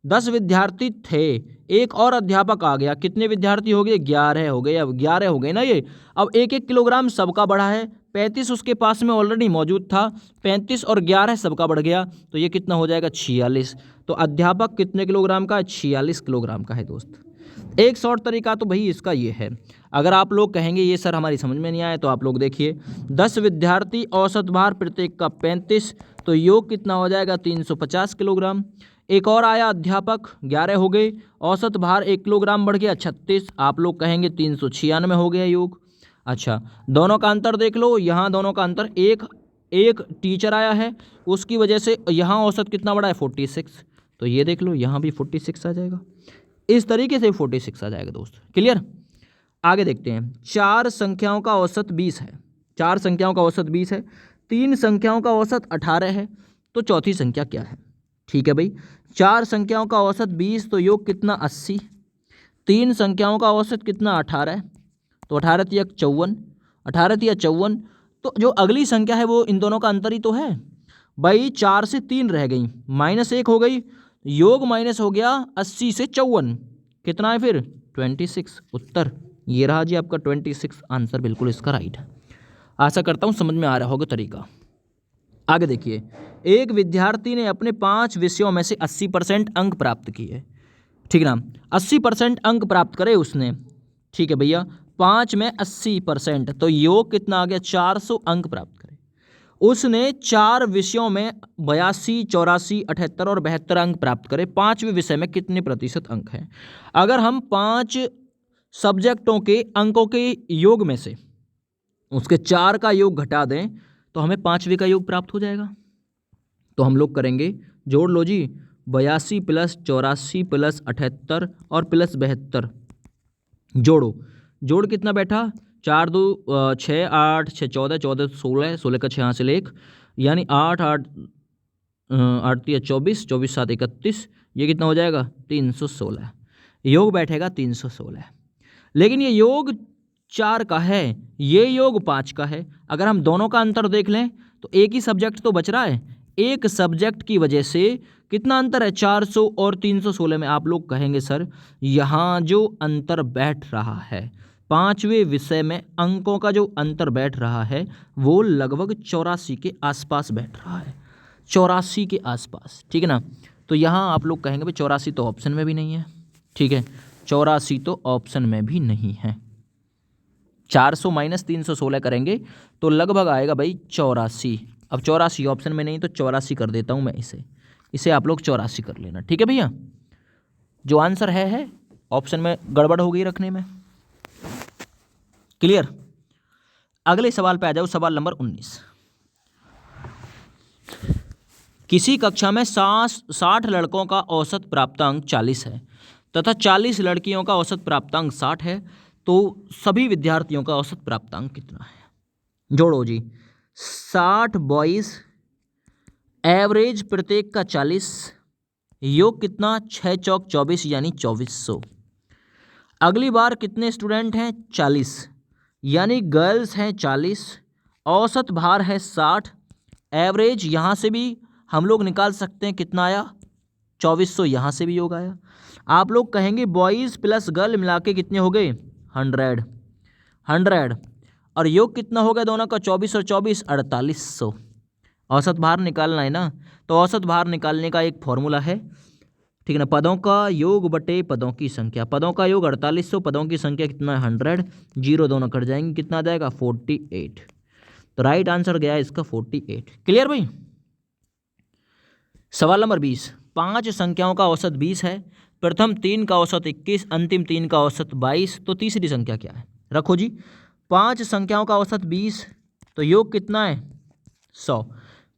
10 विद्यार्थी थे, एक और अध्यापक आ गया, कितने विद्यार्थी हो गए 11 हो गए। अब 11 हो गए ना ये, अब 1 1 किलोग्राम सबका बढ़ा है, 35 उसके पास में ऑलरेडी मौजूद था, 35 और 11 सबका बढ़ गया, तो ये कितना हो जाएगा 46। तो अध्यापक कितने किलोग्राम का है, 46 किलोग्राम का है दोस्त। एक शॉर्ट तरीका तो भाई इसका ये है। अगर आप लोग कहेंगे ये सर हमारी समझ में नहीं आया, तो आप लोग देखिए 10 विद्यार्थी, औसत भार प्रत्येक का 35, तो योग कितना हो जाएगा 350 किलोग्राम। एक और आया अध्यापक, 11 हो गए, औसत भार 1 किलोग्राम बढ़ गया 36, आप लोग कहेंगे 396 हो गया योग। अच्छा, दोनों का अंतर देख लो, यहाँ दोनों का अंतर एक टीचर आया है, उसकी वजह से यहाँ औसत कितना बढ़ा है 46, तो ये देख लो यहाँ भी 46 आ जाएगा। इस तरीके से 46 आ जाएगा दोस्त। क्लियर, आगे देखते हैं। 4 संख्याओं का औसत 20 है, 4 संख्याओं का औसत 20 है, 3 संख्याओं का औसत 18 है, तो चौथी संख्या क्या है। ठीक है भाई, 4 संख्याओं का औसत 20, तो योग कितना 80, 3 संख्याओं का औसत कितना 18, तो 18 तिया 54, 18 तिया 54, तो जो अगली संख्या है वो इन दोनों का अंतर ही तो है भाई, 4 से 3 रह गई, -1 हो गई, योग माइनस हो गया 80 से 54, कितना है फिर 26। उत्तर ये रहा जी आपका 26, आंसर बिल्कुल इसका राइट है। आशा करता हूँ समझ में आ रहा होगा तरीका। आगे देखिए, एक विद्यार्थी ने अपने 5 विषयों में से 80% अंक प्राप्त किए। ठीक है ना, 80% अंक प्राप्त करे उसने। ठीक है भैया, 5 में 80%, तो योग कितना आ गया 400 अंक प्राप्त करे। उसने 4 विषयों में 82, 84, 78 और 72 अंक प्राप्त करे। 5वें विषय में कितने प्रतिशत अंक हैं। अगर हम 5 सब्जेक्टों के अंकों के योग में से उसके 4 का योग घटा दें तो हमें 5वें का योग प्राप्त हो जाएगा। तो हम लोग करेंगे, जोड़ लो जी, 82 प्लस 84 प्लस 78 और प्लस 72, जोड़ो। जोड़ कितना बैठा, 4 2 6 8 6 14 14 16, 16 का 6 यहाँ से लेख, यानी 8 8 8 3 24, 24 7 31, ये कितना हो जाएगा 316, योग बैठेगा 316। लेकिन ये योग 4 का है, ये योग 5 का है। अगर हम दोनों का अंतर देख लें तो एक ही सब्जेक्ट तो बच रहा है, एक सब्जेक्ट की वजह से कितना अंतर है, 400 और 316 में। आप लोग कहेंगे सर यहाँ जो अंतर बैठ रहा है 5वें विषय में अंकों का जो अंतर बैठ रहा है वो लगभग 84 के आसपास बैठ रहा है, 84 के आसपास, ठीक है ना। तो यहाँ आप लोग कहेंगे भाई 84 तो ऑप्शन में भी नहीं है, ठीक है, 84 तो ऑप्शन में भी नहीं है। 400 माइनस 316 करेंगे तो लगभग आएगा भाई 84। अब 84 ऑप्शन में नहीं तो 84 कर देता हूँ मैं, इसे आप लोग 84 कर लेना, ठीक है भैया। जो आंसर है ऑप्शन में गड़बड़ हो गई रखने में, क्लियर। अगले सवाल पे आ जाओ, सवाल नंबर 19। किसी कक्षा में 60 लड़कों का औसत प्राप्तांक 40 है तथा 40 लड़कियों का औसत प्राप्तांक 60 है, तो सभी विद्यार्थियों का औसत प्राप्तांक कितना है। जोड़ो जी, 60 बॉयज़, एवरेज प्रत्येक का 40, योग कितना 6 चौक 24 यानी 2400। अगली बार कितने स्टूडेंट हैं 40, यानी गर्ल्स हैं 40, औसत भार है 60, एवरेज यहाँ से भी हम लोग निकाल सकते हैं कितना आया 2400, यहाँ से भी योग आया। आप लोग कहेंगे बॉयज़ प्लस गर्ल मिला के कितने हो गए 100, और योग कितना हो गया दोनों का 24 और 24 4800। औसत भार निकालना है ना, तो औसत भार निकालने का एक फॉर्मूला है, ठीक है ना, पदों का योग बटे पदों की संख्या। पदों का योग 4800, पदों की संख्या कितना है 100, जीरो दोनों कट जाएंगे, कितना आ जाएगा 48। तो राइट आंसर गया इसका 48। क्लियर भाई। सवाल नंबर 20। 5 संख्याओं का औसत 20 है, प्रथम 3 का औसत 21, अंतिम 3 का औसत 22, तो तीसरी संख्या क्या है। रखो जी, 5 संख्याओं का औसत 20, तो योग कितना है 100।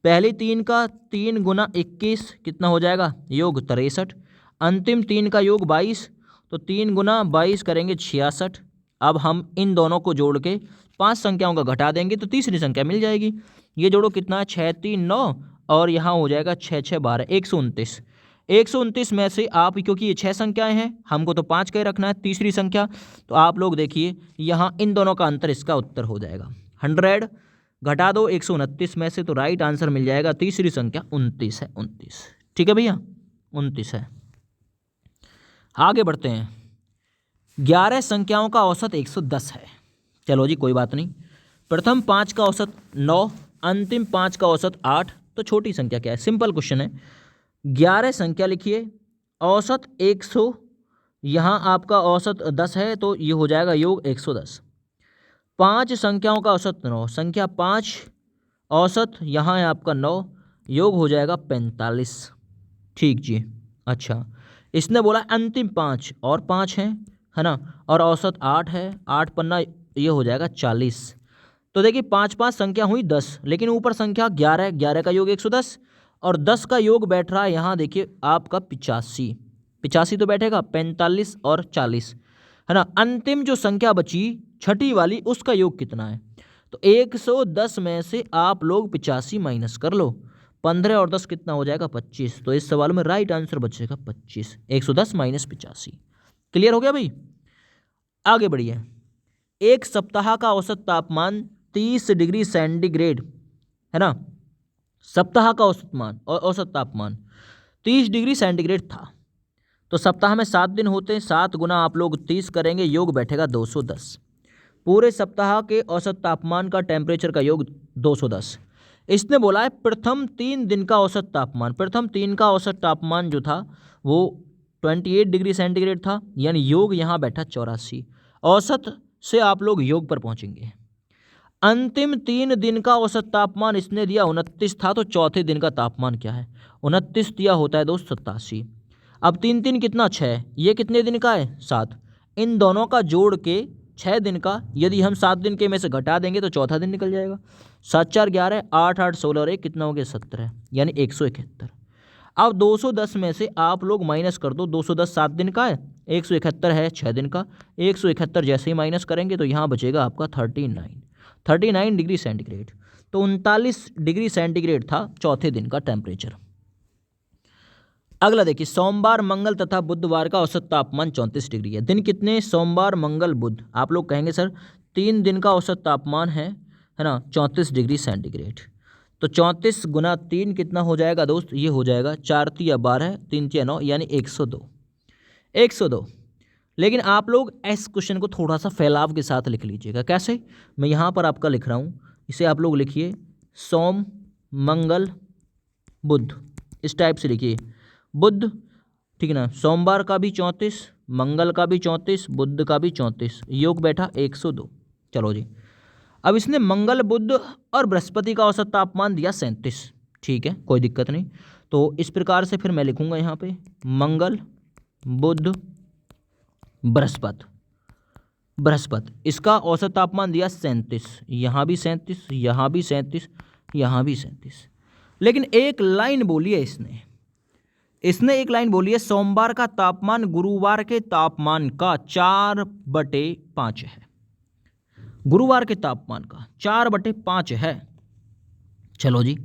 पहली 3 का 3 गुना 21 कितना हो जाएगा, योग 63। अंतिम 3 का योग 22, तो 3 गुना 22 करेंगे 66। अब हम इन दोनों को जोड़ के 5 संख्याओं का घटा देंगे तो तीसरी संख्या मिल जाएगी। ये जोड़ो कितना है 6 3 9, और यहाँ हो जाएगा 6 6 12 129। 129 में से आप, क्योंकि ये 6 संख्याएं हैं हमको तो 5 का ही रखना है तीसरी संख्या, तो आप लोग देखिए यहाँ इन दोनों का अंतर, इसका उत्तर हो जाएगा 100 घटा दो 129 में से, तो राइट आंसर मिल जाएगा तीसरी संख्या 29 है, 29। ठीक है भैया, 29 है। आगे बढ़ते हैं। 11 संख्याओं का औसत 110 है। चलो जी कोई बात नहीं। प्रथम 5 का औसत 9, अंतिम 5 का औसत 8, तो छोटी संख्या क्या है, सिंपल क्वेश्चन है। 11 संख्या लिखिए, औसत 100, यहाँ आपका औसत 10 है तो ये हो जाएगा योग 110। 5 संख्याओं का औसत 9, संख्या 5, औसत यहाँ है आपका 9, योग हो जाएगा 45। ठीक जी, अच्छा इसने बोला अंतिम 5 और 5 हैं, है ना, और औसत 8 है, 8 पन्ना ये हो जाएगा 40। तो देखिए 5 5 संख्या हुई 10, लेकिन ऊपर संख्या 11, 11 का योग 110 और 10 का योग बैठ रहा है यहाँ देखिए आपका 85, 85 तो बैठेगा 45 और 40, है ना। अंतिम जो संख्या बची छठी वाली, उसका योग कितना है, तो 110 में से आप लोग 85 माइनस कर लो, 15 और 10 कितना हो जाएगा 25। तो इस सवाल में राइट आंसर बचेगा 25, 110 माइनस 85। क्लियर हो गया भाई। आगे बढ़िए। एक सप्ताह का औसत तापमान 30 डिग्री सेंटीग्रेड, है ना, सप्ताह का औसत तापमान 30 डिग्री सेंटीग्रेड था, तो सप्ताह में 7 दिन होते हैं, 7 गुना आप लोग 30 करेंगे, योग बैठेगा 210। पूरे सप्ताह के औसत तापमान का, टेम्परेचर का योग 210। इसने बोला है प्रथम 3 दिन का औसत तापमान, प्रथम 3 का औसत तापमान जो था वो 28 डिग्री सेंटीग्रेड था, यानी योग यहाँ बैठा 84। औसत से आप लोग योग पर पहुँचेंगे। अंतिम 3 दिन का औसत तापमान इसने दिया 29 था, तो चौथे दिन का तापमान क्या है, 29 दिया होता है दोस्त 87। अब 3 3 कितना 6, ये कितने दिन का है 7, इन दोनों का जोड़ के 6 दिन का, यदि हम 7 दिन के में से घटा देंगे तो चौथा दिन निकल जाएगा। 7 4 11, 8 8 16 और 1 कितना हो गया 17, यानी 171। अब 210 में से आप लोग माइनस कर दो, 210 7 दिन का है, 171 है 6 दिन का। 171 जैसे ही माइनस करेंगे तो यहाँ बचेगा आपका 39 डिग्री सेंटीग्रेड। तो 39 डिग्री सेंटीग्रेड था चौथे दिन का टेम्परेचर। अगला देखिए, सोमवार मंगल तथा बुधवार का औसत तापमान 34 डिग्री है। दिन कितने? सोमवार मंगल बुध। आप लोग कहेंगे सर 3 दिन का औसत तापमान है ना 34 डिग्री सेंटीग्रेड। तो 34 गुना 3 कितना हो जाएगा दोस्त? ये हो जाएगा 4 × 12, 3 × 9 यानी 102। लेकिन आप लोग इस क्वेश्चन को थोड़ा सा फैलाव के साथ लिख लीजिएगा। कैसे? मैं यहाँ पर आपका लिख रहा हूँ, इसे आप लोग लिखिए सोम मंगल बुध, इस टाइप से लिखिए। बुध, ठीक है ना, सोमवार का भी 34, मंगल का भी 34, बुध का भी 34, योग बैठा 102। चलो जी, अब इसने मंगल बुध और बृहस्पति का औसत तापमान दिया 37। ठीक है, कोई दिक्कत नहीं। तो इस प्रकार से फिर मैं लिखूंगा यहाँ पे मंगल बुध बृहस्पति, इसका औसत तापमान दिया 37, यहाँ भी 37, यहाँ भी 37, यहाँ भी 37। लेकिन एक लाइन बोली है इसने एक लाइन बोली है, सोमवार का तापमान गुरुवार के तापमान का 4/5 है। गुरुवार के तापमान का 4/5 है। चलो जी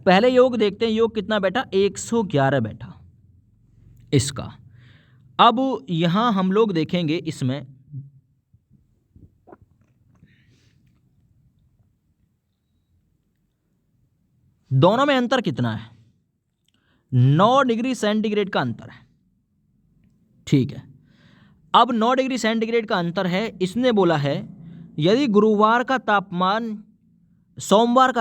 पहले योग देखते हैं, योग कितना बैठा? 111 बैठा इसका। अब यहां हम लोग देखेंगे इसमें दोनों में अंतर कितना है? 9 डिग्री सेंटीग्रेड का अंतर है। ठीक है, अब 9 डिग्री सेंटीग्रेड का अंतर है। इसने बोला है यदि सोमवार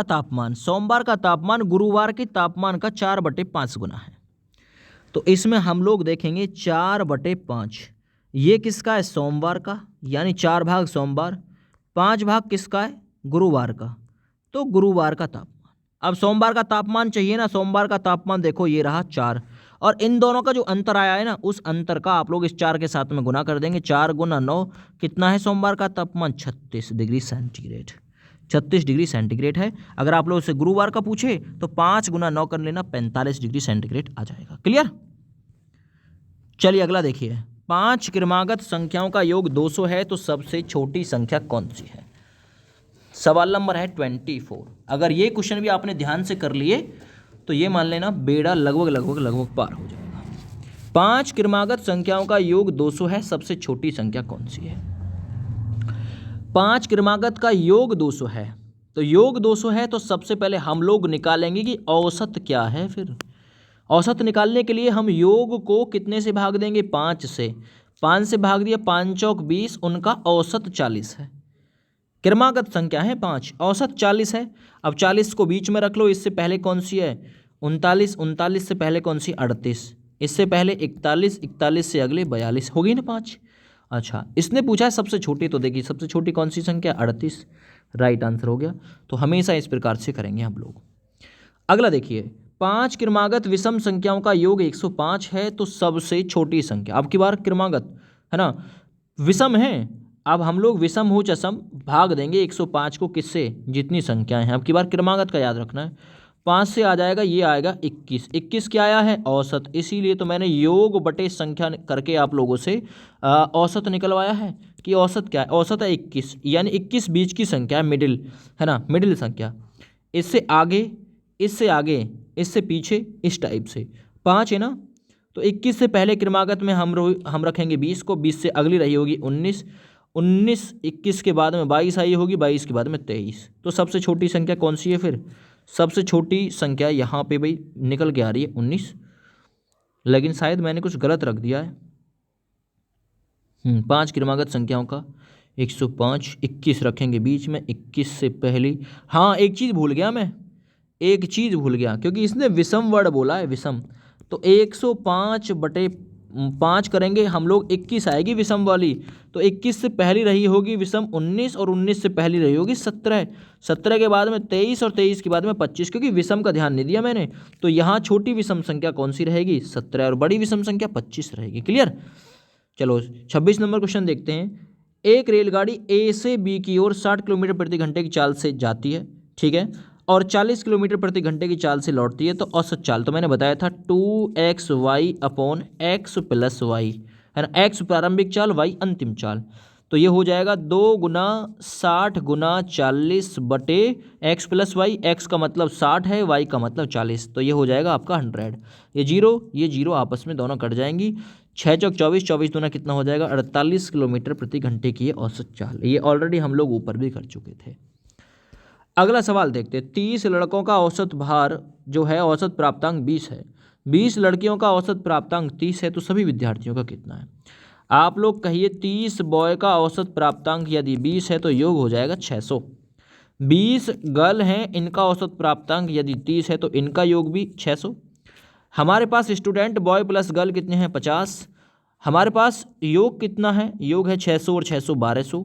का तापमान गुरुवार के तापमान का 4/5 गुना है, तो इसमें हम लोग देखेंगे 4/5, ये किसका है? सोमवार का, यानी 4 भाग सोमवार, 5 भाग किसका है? गुरुवार का। तो गुरुवार का तापमान, अब सोमवार का तापमान चाहिए ना, सोमवार का तापमान देखो ये रहा 4, और इन दोनों का जो अंतर आया है ना, उस अंतर का आप लोग इस 4 के साथ में गुना कर देंगे। 4 × 9 कितना है सोमवार का तापमान? 36 डिग्री सेंटीग्रेड। 36 डिग्री सेंटीग्रेड है। अगर आप लोग से गुरुवार का पूछे तो 5 × 9 कर लेना, 45 डिग्री सेंटीग्रेड आ जाएगा। क्लियर? चलिए अगला देखिए, 5 क्रमागत संख्याओं का योग 200 है तो सबसे छोटी संख्या कौन सी है? सवाल नंबर है 24। अगर ये क्वेश्चन भी आपने ध्यान से कर लिए तो ये मान लेना बेड़ा लगभग पार हो जाएगा। 5 क्रमागत संख्याओं का योग 200 है, सबसे छोटी संख्या कौन सी है? 5 क्रमागत का योग 200 है, तो योग 200 है तो सबसे पहले हम लोग निकालेंगे कि औसत क्या है। फिर औसत निकालने के लिए हम योग को कितने से भाग देंगे? 5 से। 5 से भाग दिया, 5 चौक 20, उनका औसत 40 है। क्रमागत संख्या है 5, औसत 40 है। अब 40 को बीच में रख लो, इससे पहले कौन सी है? 39, 39 से पहले कौन सी? 38, इससे पहले 41, 41 से अगले 42, होगी ना 5। अच्छा, इसने पूछा है सबसे छोटी, तो देखिए सबसे छोटी कौन सी संख्या? 38, राइट आंसर हो गया। तो हमेशा इस प्रकार से करेंगे हम लोग। अगला देखिए, 5 क्रमागत विषम संख्याओं का योग 105 है तो सबसे छोटी संख्या, अब की बार क्रमागत है ना, विषम है। अब हम लोग विषम हो चसम भाग देंगे 105 को किससे? जितनी संख्याएं हैं। अब की बार क्रमागत का याद रखना है। 5 से आ जाएगा, ये आएगा 21। 21 क्या आया है? औसत। इसीलिए तो मैंने योग बटे संख्या करके आप लोगों से औसत निकलवाया है कि औसत क्या है? औसत है 21, यानी 21 बीच की संख्या है, मिडिल है ना, मिडिल संख्या। इससे आगे, इससे आगे, इससे पीछे, इस टाइप से 5 है ना। तो 21 से पहले क्रमागत में हम रखेंगे 20 को, 20 से अगली रही होगी 19, 19, 21 के बाद में 22 आई होगी, 22 के बाद में 23। तो सबसे छोटी संख्या कौन सी है? फिर सबसे छोटी संख्या यहाँ पे भाई निकल के आ रही है 19, लेकिन शायद मैंने कुछ गलत रख दिया है। 5 क्रमागत संख्याओं का 105, 21 रखेंगे बीच में, 21 से पहली। हाँ, एक चीज़ भूल गया, क्योंकि इसने विषम वर्ड बोला है, विषम। तो 105/5 करेंगे हम लोग, 21 आएगी विषम वाली। तो 21 से पहली रही होगी विषम 19, और 19 से पहली रही होगी 17, 17 के बाद में 23, और 23 के बाद में 25, क्योंकि विषम का ध्यान नहीं दिया मैंने। तो यहाँ छोटी विषम संख्या कौन सी रहेगी? 17, और बड़ी विषम संख्या 25 रहेगी। क्लियर? चलो 26 नंबर क्वेश्चन देखते हैं। एक रेलगाड़ी ए से बी की ओर 60 किलोमीटर प्रति घंटे की चाल से जाती है, ठीक है, और 40 किलोमीटर प्रति घंटे की चाल से लौटती है, तो औसत चाल तो मैंने बताया था 2xy upon x plus Y, है ना। एक्स प्रारंभिक चाल, वाई अंतिम चाल, तो ये हो जाएगा 2 गुना 60 गुना 40 बटे एक्स प्लस वाई। एक्स का मतलब 60 है, वाई का मतलब 40, तो ये हो जाएगा आपका 100। ये जीरो आपस में दोनों कट जाएंगी। 6 चौक 24, 24 दूना कितना हो जाएगा 48 किलोमीटर प्रति घंटे की ये औसत चाल। ये ऑलरेडी हम लोग ऊपर भी कर चुके थे। अगला सवाल देखते हैं। 30 लड़कों का औसत भार जो है, औसत प्राप्तांक 20 है, 20 लड़कियों का औसत प्राप्तांक 30 है, तो सभी विद्यार्थियों का कितना है? आप लोग कहिए 30 बॉय का औसत प्राप्तांक यदि 20 है तो योग हो जाएगा 600। 20 गर्ल हैं, इनका औसत प्राप्तांक यदि 30 है तो इनका योग भी 600। हमारे पास स्टूडेंट बॉय प्लस गर्ल कितने हैं 50। हमारे पास योग कितना है? योग है 600 और 600 1200।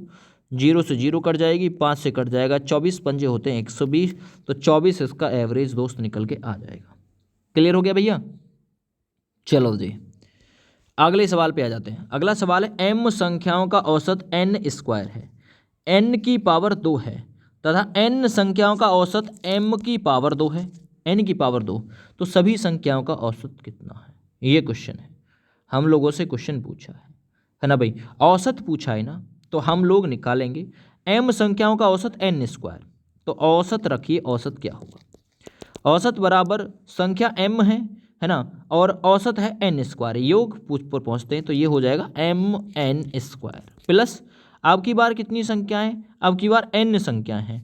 जीरो से जीरो कट जाएगी, 5 से कट जाएगा, 24 पंजे होते हैं 120, तो 24 इसका एवरेज दोस्त निकल के आ जाएगा। क्लियर हो गया भैया? चलो जी अगले सवाल पे आ जाते हैं। अगला सवाल है m संख्याओं का औसत n स्क्वायर है, n की पावर 2 है, तथा n संख्याओं का औसत m की पावर 2 है, n की पावर 2, तो सभी संख्याओं का औसत कितना है? ये क्वेश्चन है, हम लोगों से क्वेश्चन पूछा है ना भाई। औसत पूछा है ना, तो हम लोग निकालेंगे m संख्याओं का औसत n स्क्वायर, तो औसत रखिए, औसत क्या होगा? औसत बराबर संख्या m है ना, और औसत है n स्क्वायर, योग पूछ पर पहुँचते हैं, तो ये हो जाएगा mn स्क्वायर प्लस आपकी बार कितनी संख्याएं? अब की बार n संख्याएं हैं,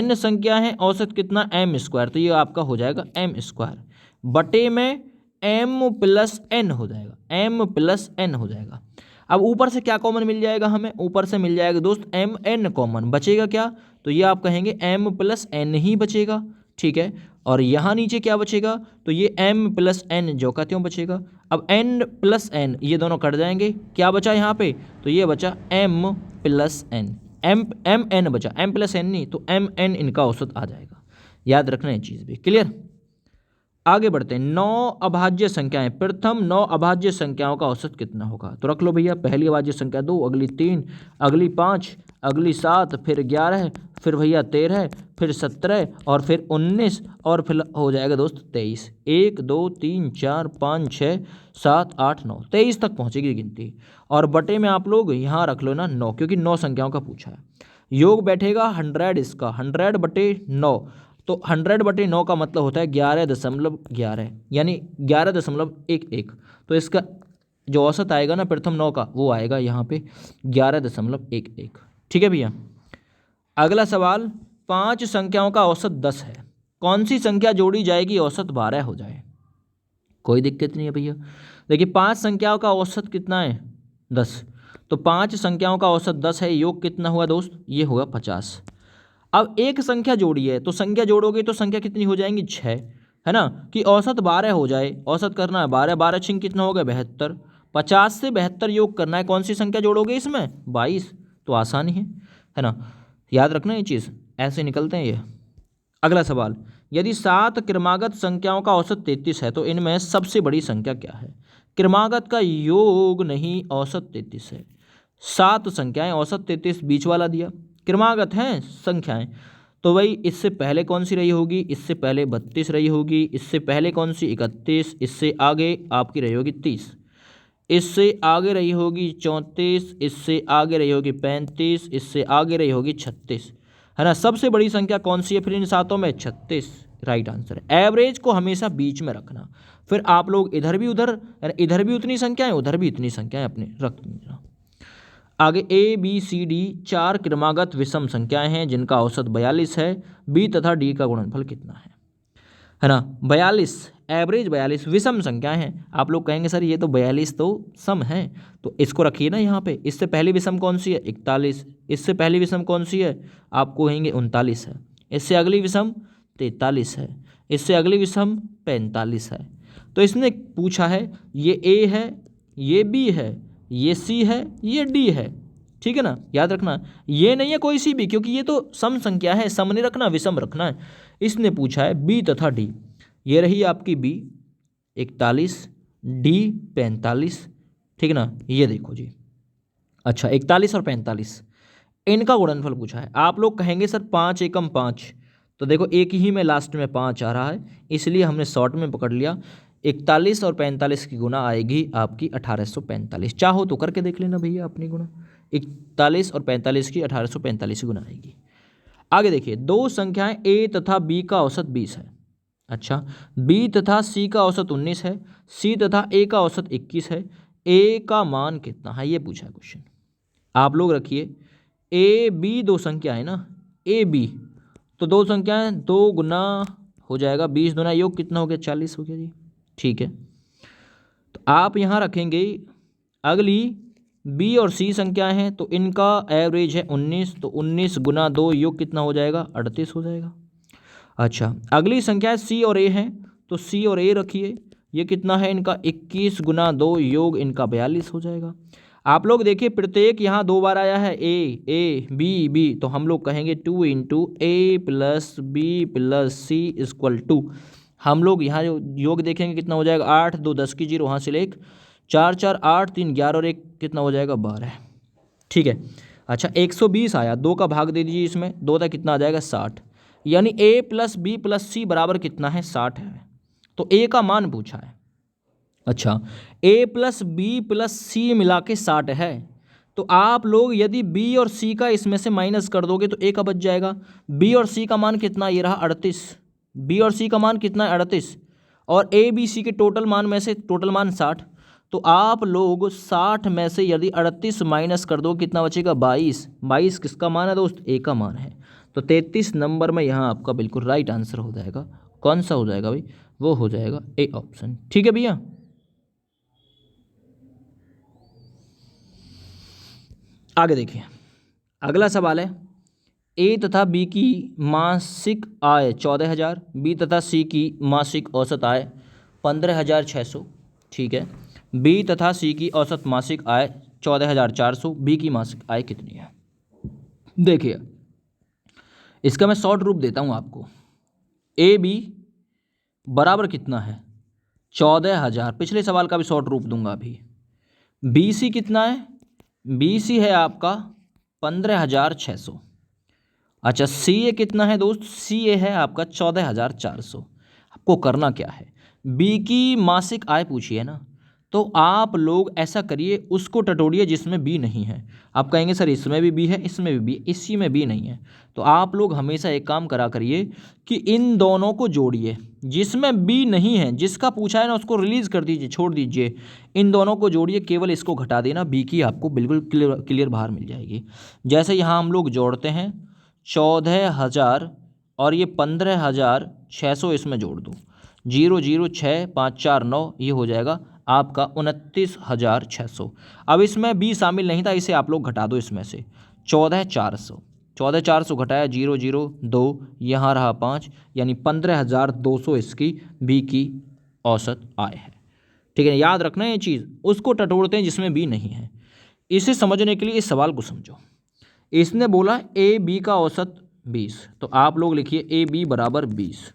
n संख्या है, औसत कितना m स्क्वायर, तो ये आपका हो जाएगा m स्क्वायर बटे में m प्लस n हो जाएगा, m प्लस n हो जाएगा। अब ऊपर से क्या कॉमन मिल जाएगा हमें? ऊपर से मिल जाएगा दोस्त एम एन कॉमन, बचेगा क्या? तो ये आप कहेंगे m प्लस n ही बचेगा, ठीक है। और यहाँ नीचे क्या बचेगा? तो ये m प्लस n जो का त्यों बचेगा। अब n प्लस n ये दोनों कट जाएंगे, क्या बचा यहाँ पे? तो ये बचा m plus n, m n बचा, m प्लस n नहीं, तो m n इनका औसत आ जाएगा। याद रखना ये चीज़ भी। क्लियर? आगे बढ़ते हैं। 9 अभाज्य संख्याएं, प्रथम 9 अभाज्य संख्याओं का औसत कितना होगा? तो रख लो भैया, पहली अभाज्य संख्या 2, अगली 3, अगली 5, अगली 7, फिर 11, फिर भैया 13, फिर 17 और फिर 19 और फिर हो जाएगा दोस्त 23। 1 2 3 4 5 6 7 8 9, 23 तक पहुंचेगी गिनती। और बटे में आप लोग यहाँ रख लो ना 9, क्योंकि 9 संख्याओं का पूछा है। योग बैठेगा 100 इसका, 100 बटे 9, तो 100 बटे 9 का मतलब होता है 11.11, यानी 11.11। तो इसका जो औसत आएगा ना प्रथम 9 का, वो आएगा यहाँ पे 11.11। ठीक है भैया। अगला सवाल, 5 संख्याओं का औसत 10 है, कौन सी संख्या जोड़ी जाएगी औसत 12 हो जाए? कोई दिक्कत नहीं है भैया। देखिए 5 संख्याओं का औसत कितना है? 10, तो 5 संख्याओं का औसत 10 है, योग कितना हुआ दोस्त? ये होगा 50। अब एक संख्या जोड़ी है, तो संख्या जोड़ोगे तो संख्या कितनी हो जाएंगी? 6, है ना, कि औसत 12 हो जाए। औसत करना है 12, 12 छिंग कितना हो गया? 72। 50 से 72 योग करना है, कौन सी संख्या जोड़ोगे इसमें? 22, तो आसानी है ना। याद रखना ये चीज़, ऐसे निकलते हैं ये। अगला सवाल, यदि 7 क्रमागत संख्याओं का औसत 33 है तो इनमें सबसे बड़ी संख्या क्या है? क्रमागत का योग नहीं, औसत 33 है। 7 संख्याएं, औसत 33, बीच वाला दिया, क्रमागत हैं संख्याएं, तो भाई इससे पहले कौन सी रही होगी? इससे पहले 32 रही होगी, इससे पहले कौन सी? 31, इससे आगे आपकी रही होगी 30, इससे आगे रही होगी 34, इससे आगे रही होगी 35, इससे आगे रही होगी 36, है ना। सबसे बड़ी संख्या कौन सी है फिर इन सातों में? 36 राइट आंसर है। एवरेज को हमेशा बीच में रखना, फिर आप लोग इधर भी उतनी संख्याएं, उधर भी इतनी संख्याएं अपने रख देना। आगे ए बी सी डी 4 क्रमागत विषम संख्याएं हैं जिनका औसत 42 है, बी तथा डी का गुणनफल कितना है ना। 42 एवरेज, 42 विषम संख्याएं हैं। आप लोग कहेंगे सर ये तो 42 तो सम है, तो इसको रखिए ना यहाँ पे। इससे पहली विषम कौन सी है? 41। इससे पहली विषम कौन सी है? आपको कहेंगे 39 है। इससे अगली विषम 43 है, इससे अगली विषम 45 है। तो इसने पूछा है ये ए है, ये बी है, ये सी है, ये डी है, ठीक है ना। याद रखना ये नहीं है कोई सी भी, क्योंकि ये तो सम संख्या है, सम नहीं रखना, विषम रखना है। इसने पूछा है बी तथा डी, ये रही आपकी बी 41, डी 45, ठीक है ना। ये देखो जी, अच्छा 41 और 45 इनका गुणनफल पूछा है। आप लोग कहेंगे सर 5 एकम 5, तो देखो एक ही में लास्ट में 5 आ रहा है, इसलिए हमने शॉर्ट में पकड़ लिया। 41 और 45 की गुना आएगी आपकी 1845। चाहो तो करके देख लेना भैया अपनी गुना, 41 और 45 की 1845 की गुना आएगी। आगे देखिए, दो संख्याएं ए तथा बी का औसत 20 है। अच्छा, बी तथा सी का औसत 19 है, सी तथा ए का औसत 21 है, ए का मान कितना है, ये पूछा है क्वेश्चन। आप लोग रखिए, ए बी दो संख्या है ना, ए बी, तो दो संख्याएं, 2 गुना हो जाएगा 20, दुना योग कितना हो गया 40 हो गया जी। ठीक है, तो आप यहाँ रखेंगे अगली बी और सी संख्याएं हैं, तो इनका एवरेज है 19, तो 19 गुना 2 योग कितना हो जाएगा 38 हो जाएगा। अच्छा, अगली संख्या सी और ए हैं, तो सी और ए रखिए, ये कितना है इनका 21 गुना 2 योग इनका 42 हो जाएगा। आप लोग देखिए प्रत्येक यहाँ 2 बार आया है, ए बी बी, तो हम लोग कहेंगे 2 into a plus b plus c equal to, हम लोग यहाँ जो योग देखेंगे कितना हो जाएगा 8 2 10 की 0, वहाँ से ले 4 4 8 3 11 और 1 कितना हो जाएगा 12। ठीक है, अच्छा 120 आया, 2 का भाग दे दीजिए इसमें, 2 का कितना आ जाएगा 60, यानी ए प्लस बी प्लस सी बराबर कितना है 60 है, तो ए का मान पूछा है। अच्छा, ए प्लस बी प्लस सी मिला के 60 है, तो आप लोग यदि बी और सी का इसमें से माइनस कर दोगे तो ए का बच जाएगा। बी और सी का मान कितना, ये रहा 38, बी और सी का मान कितना है 38, और ए बी सी के टोटल मान में से टोटल मान 60, तो आप लोग 60 में से यदि 38 माइनस कर दो कितना बचेगा 22, 22 किसका मान है दोस्त, ए का मान है, तो 33 नंबर में यहाँ आपका बिल्कुल राइट आंसर हो जाएगा। कौन सा हो जाएगा भाई, वो हो जाएगा ए ऑप्शन। ठीक है भैया, आगे देखिए, अगला सवाल है, ए तथा बी की मासिक आय 14,000, बी तथा सी की मासिक औसत आय 15,600। ठीक है, बी तथा सी की औसत मासिक आय 14,400, बी की मासिक आय कितनी है। देखिए इसका मैं शॉर्ट रूप देता हूँ आपको, ए बी बराबर कितना है 14,000, पिछले सवाल का भी शॉर्ट रूप दूंगा अभी। बी सी कितना है, बी सी है आपका 15,600। अच्छा, सी ए कितना है दोस्त, सी ए है आपका 14,400। आपको करना क्या है, बी की मासिक आय पूछी है ना, तो आप लोग ऐसा करिए उसको टटोड़िए जिसमें बी नहीं है। आप कहेंगे सर इसमें भी बी है, इसमें भी बी, इसी में बी नहीं है, तो आप लोग हमेशा एक काम करा करिए कि इन दोनों को जोड़िए, जिसमें बी नहीं है, जिसका पूछा है ना उसको रिलीज कर दीजिए, छोड़ दीजिए, इन दोनों को जोड़िए, केवल इसको घटा देना, बी की आपको बिल्कुल क्लियर बाहर मिल जाएगी। जैसे यहाँ हम लोग जोड़ते हैं 14,000 और ये 15,600, इसमें जोड़ दो, 0 0 6 5 4 9, ये हो जाएगा आपका 29,600। अब इसमें बी शामिल नहीं था, इसे आप लोग घटा दो इसमें से, 14,400, 14,400 घटाया 0 0 2, यहाँ रहा 5, यानी 15,200 इसकी बी की औसत आय है। ठीक है, याद रखना ये चीज़, उसको टटोड़ते हैं जिसमें बी नहीं है। इसे समझने के लिए इस सवाल को समझो, इसने बोला ए बी का औसत 20, तो आप लोग लिखिए ए बी बराबर 20,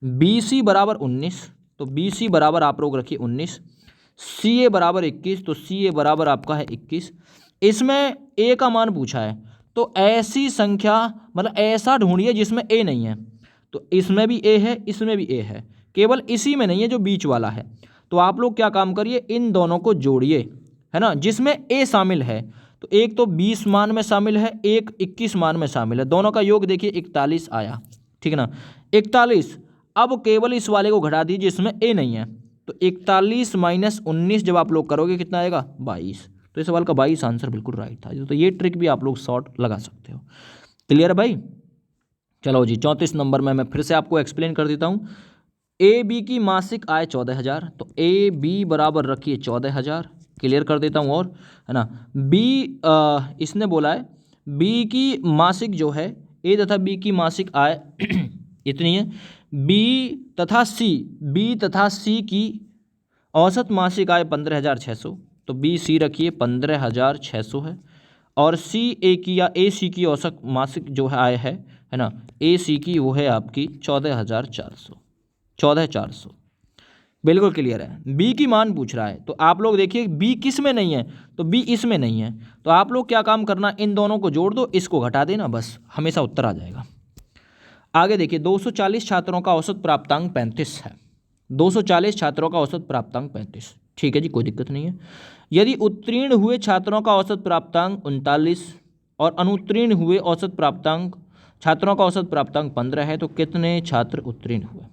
बी सी बराबर 19, तो बी सी बराबर आप लोग रखिए 19, सी ए बराबर 21, तो सी ए बराबर आपका है 21। इसमें ए का मान पूछा है, तो ऐसी संख्या मतलब ऐसा ढूंढिए जिसमें ए नहीं है, तो इसमें भी ए है, इसमें भी ए है, केवल इसी में नहीं है जो बीच वाला है। तो आप लोग क्या काम करिए, इन दोनों को जोड़िए, है ना, जिसमें ए शामिल है, तो एक तो 20 मान में शामिल है, एक 21 मान में शामिल है, दोनों का योग देखिए 41 आया। ठीक है ना, 41, अब केवल इस वाले को घटा दीजिए जिसमें ए नहीं है, तो 41 माइनस 19 जब आप लोग करोगे कितना आएगा 22, तो इस सवाल का 22 आंसर बिल्कुल राइट था। तो ये ट्रिक भी आप लोग शॉर्ट लगा सकते हो। क्लियर है भाई, चलो जी 34 नंबर में मैं फिर से आपको एक्सप्लेन कर देता हूँ। ए बी की मासिक आय 14,000, तो ए बी बराबर रखिए 14,000, क्लियर कर देता हूँ, और है ना बी इसने बोला है बी की मासिक जो है, ए तथा बी की मासिक आय इतनी है, बी तथा सी की औसत मासिक आय 15,600, तो बी सी रखिए 15,600 है, और सी ए की या ए सी की औसत मासिक जो है आय है ना, ए सी की वो है आपकी 14,400। बिल्कुल क्लियर है। बी की मान पूछ रहा है तो आप लोग देखिए बी किस में नहीं है, तो बी इसमें नहीं है, तो आप लोग क्या काम करना, इन दोनों को जोड़ दो, इसको घटा देना, बस हमेशा उत्तर आ जाएगा। आगे देखिए 240 छात्रों का औसत प्राप्तांक 35 है। 240 छात्रों का औसत प्राप्तांक 35, ठीक है जी, कोई दिक्कत नहीं है। यदि उत्तीर्ण हुए छात्रों का औसत प्राप्तांक 39 और अनुत्तीर्ण हुए औसत प्राप्तांक छात्रों का औसत प्राप्तांक 15 है, तो कितने छात्र उत्तीर्ण हुए?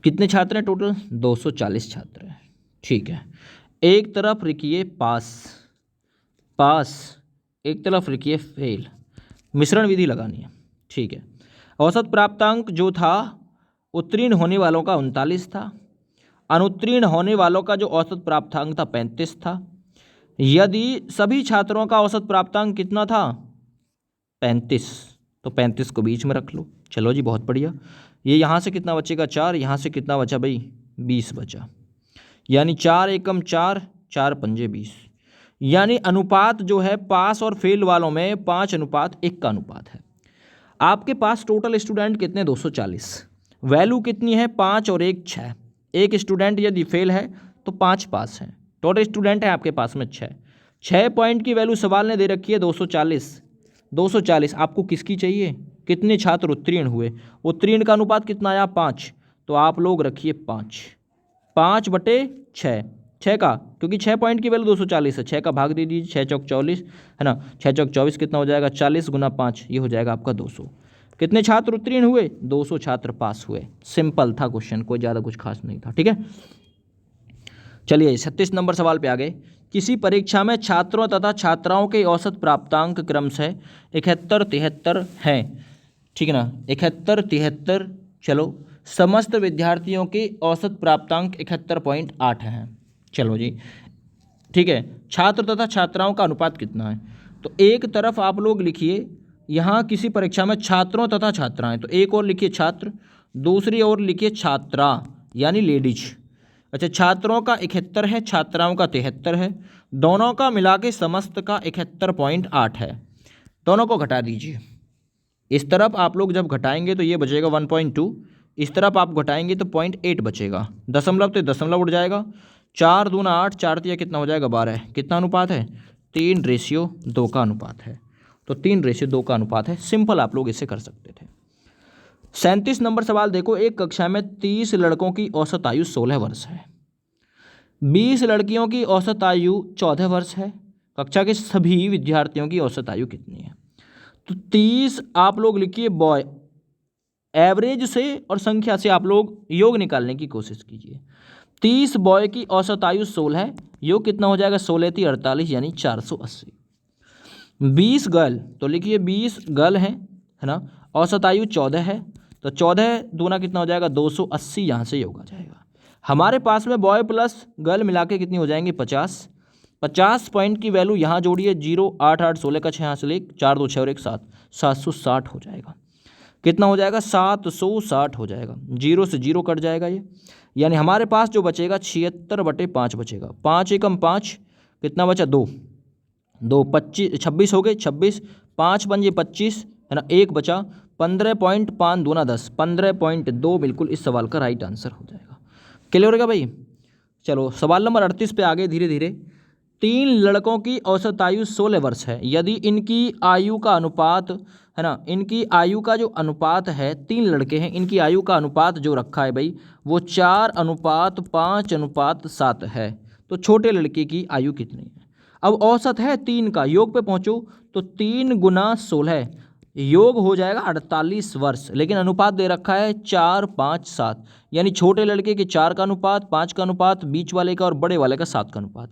कितने छात्र हैं टोटल? 240 छात्र हैं, ठीक है। एक तरफ लिखिए पास, पास, एक तरफ लिखिए फेल, मिश्रण विधि लगानी है, ठीक है। औसत प्राप्तांक जो था उत्तीर्ण होने वालों का 39 था, अनुत्तीर्ण होने वालों का जो औसत प्राप्तांक था 35 था। यदि सभी छात्रों का औसत प्राप्तांक कितना था? 35, तो 35 को बीच में रख लो। चलो जी, बहुत बढ़िया। ये यहाँ से कितना बचेगा? 4, यहाँ से कितना बचा भाई? 20 बचा, यानी 4 एकम 4, 4 पंजे 20, यानी अनुपात जो है पास और फेल वालों में 5:1 का अनुपात है। आपके पास टोटल स्टूडेंट कितने? 240, वैल्यू कितनी है? 5 और 1 6। एक स्टूडेंट यदि फेल है तो 5 पास हैं, टोटल स्टूडेंट है आपके पास में 6। 6 पॉइंट की वैल्यू सवाल ने दे रखी है 240। 240 आपको किसकी चाहिए? कितने छात्र उत्तीर्ण हुए? उत्तीर्ण का अनुपात कितना आया? 5, तो आप लोग रखिए 5, 5/6, 6 का, क्योंकि 6 पॉइंट की वैल्यू 240 है, 6 का भाग दे दीजिए, 6 चौक 24 है ना, 6 चौक 24 कितना हो जाएगा? 40 गुना 5, ये हो जाएगा आपका 200। कितने छात्र उत्तीर्ण हुए? 200 छात्र पास हुए। सिंपल था क्वेश्चन, कोई ज़्यादा कुछ खास नहीं था, ठीक है। चलिए 36 नंबर सवाल पे आ गए। किसी परीक्षा में छात्रों तथा छात्राओं के औसत प्राप्तांक क्रमशः 71, 73 हैं, ठीक है ना, 71, 73। चलो, समस्त विद्यार्थियों के औसत प्राप्तांक 71.8 हैं। चलो जी, ठीक है। छात्र तथा छात्राओं का अनुपात कितना है? तो एक तरफ आप लोग लिखिए, यहाँ किसी परीक्षा में छात्रों तथा छात्राएं, तो एक और लिखिए छात्र, दूसरी ओर लिखिए छात्रा यानी लेडीज। अच्छा, छात्रों का 71 है, छात्राओं का 73 है, दोनों का मिला के समस्त का 71.8 है। दोनों को घटा दीजिए। इस तरफ आप लोग जब घटाएंगे तो ये बचेगा 1.2, इस तरफ आप घटाएंगे तो 0.8 बचेगा। दशमलव तो दशमलव उड़ जाएगा। 4 दूना 8, 4 तिया कितना हो जाएगा? 12। कितना अनुपात है? 3:2 का अनुपात है। तो 3:2 का अनुपात है। सिंपल, आप लोग इसे कर सकते थे। 37 नंबर सवाल देखो। एक कक्षा में 30 लड़कों की औसत आयु 16 वर्ष है, 20 लड़कियों की औसत आयु 14 वर्ष है। कक्षा के सभी विद्यार्थियों की औसत आयु कितनी है? तो 30 आप लोग लिखिए बॉय, एवरेज से और संख्या से आप लोग योग निकालने की कोशिश कीजिए। 30 बॉय की औसत आयु 16 है, योग कितना हो जाएगा? 16 48 यानी 480। 20 गर्ल, तो लिखिए 20 गर्ल है ना, औसत आयु 14 है, तो 14 दूना कितना हो जाएगा? 280, यहाँ से योग आ जाएगा। हमारे पास में बॉय प्लस गर्ल मिला के कितनी हो जाएंगे? 50। 50 पॉइंट की वैल्यू यहाँ जोड़िए, 0 8 8 16 का 6 यहाँ से ले, 4 2 6 और 1 7, 760 हो जाएगा। कितना हो जाएगा? 760 हो जाएगा। 0 से 0 कट जाएगा ये, यानी हमारे पास जो बचेगा 76/5 बचेगा। 5 एकम 5, कितना बचा? 2 2 25 26 हो गए, 26, 5 पंजे 25 है ना, 1 बचा। 15.5 दूना 10, 15.2 बिल्कुल इस सवाल का राइट आंसर हो जाएगा। क्लियर होगा भाई? चलो सवाल नंबर 38 पे आगे धीरे धीरे। 3 लड़कों की औसत आयु 16 वर्ष है, यदि इनकी आयु का अनुपात है ना, इनकी आयु का जो अनुपात है, 3 लड़के हैं, इनकी आयु का अनुपात जो रखा है भाई वो 4:5:7 है। तो छोटे लड़के की आयु कितनी है? अब औसत है 3 का, योग पे पहुंचो तो 3 गुना 16 योग हो जाएगा 48 वर्ष, लेकिन अनुपात दे रखा है 4:5:7, यानी छोटे लड़के के 4 का अनुपात, 5 का अनुपात, बीच वाले का और बड़े वाले का 7 का अनुपात।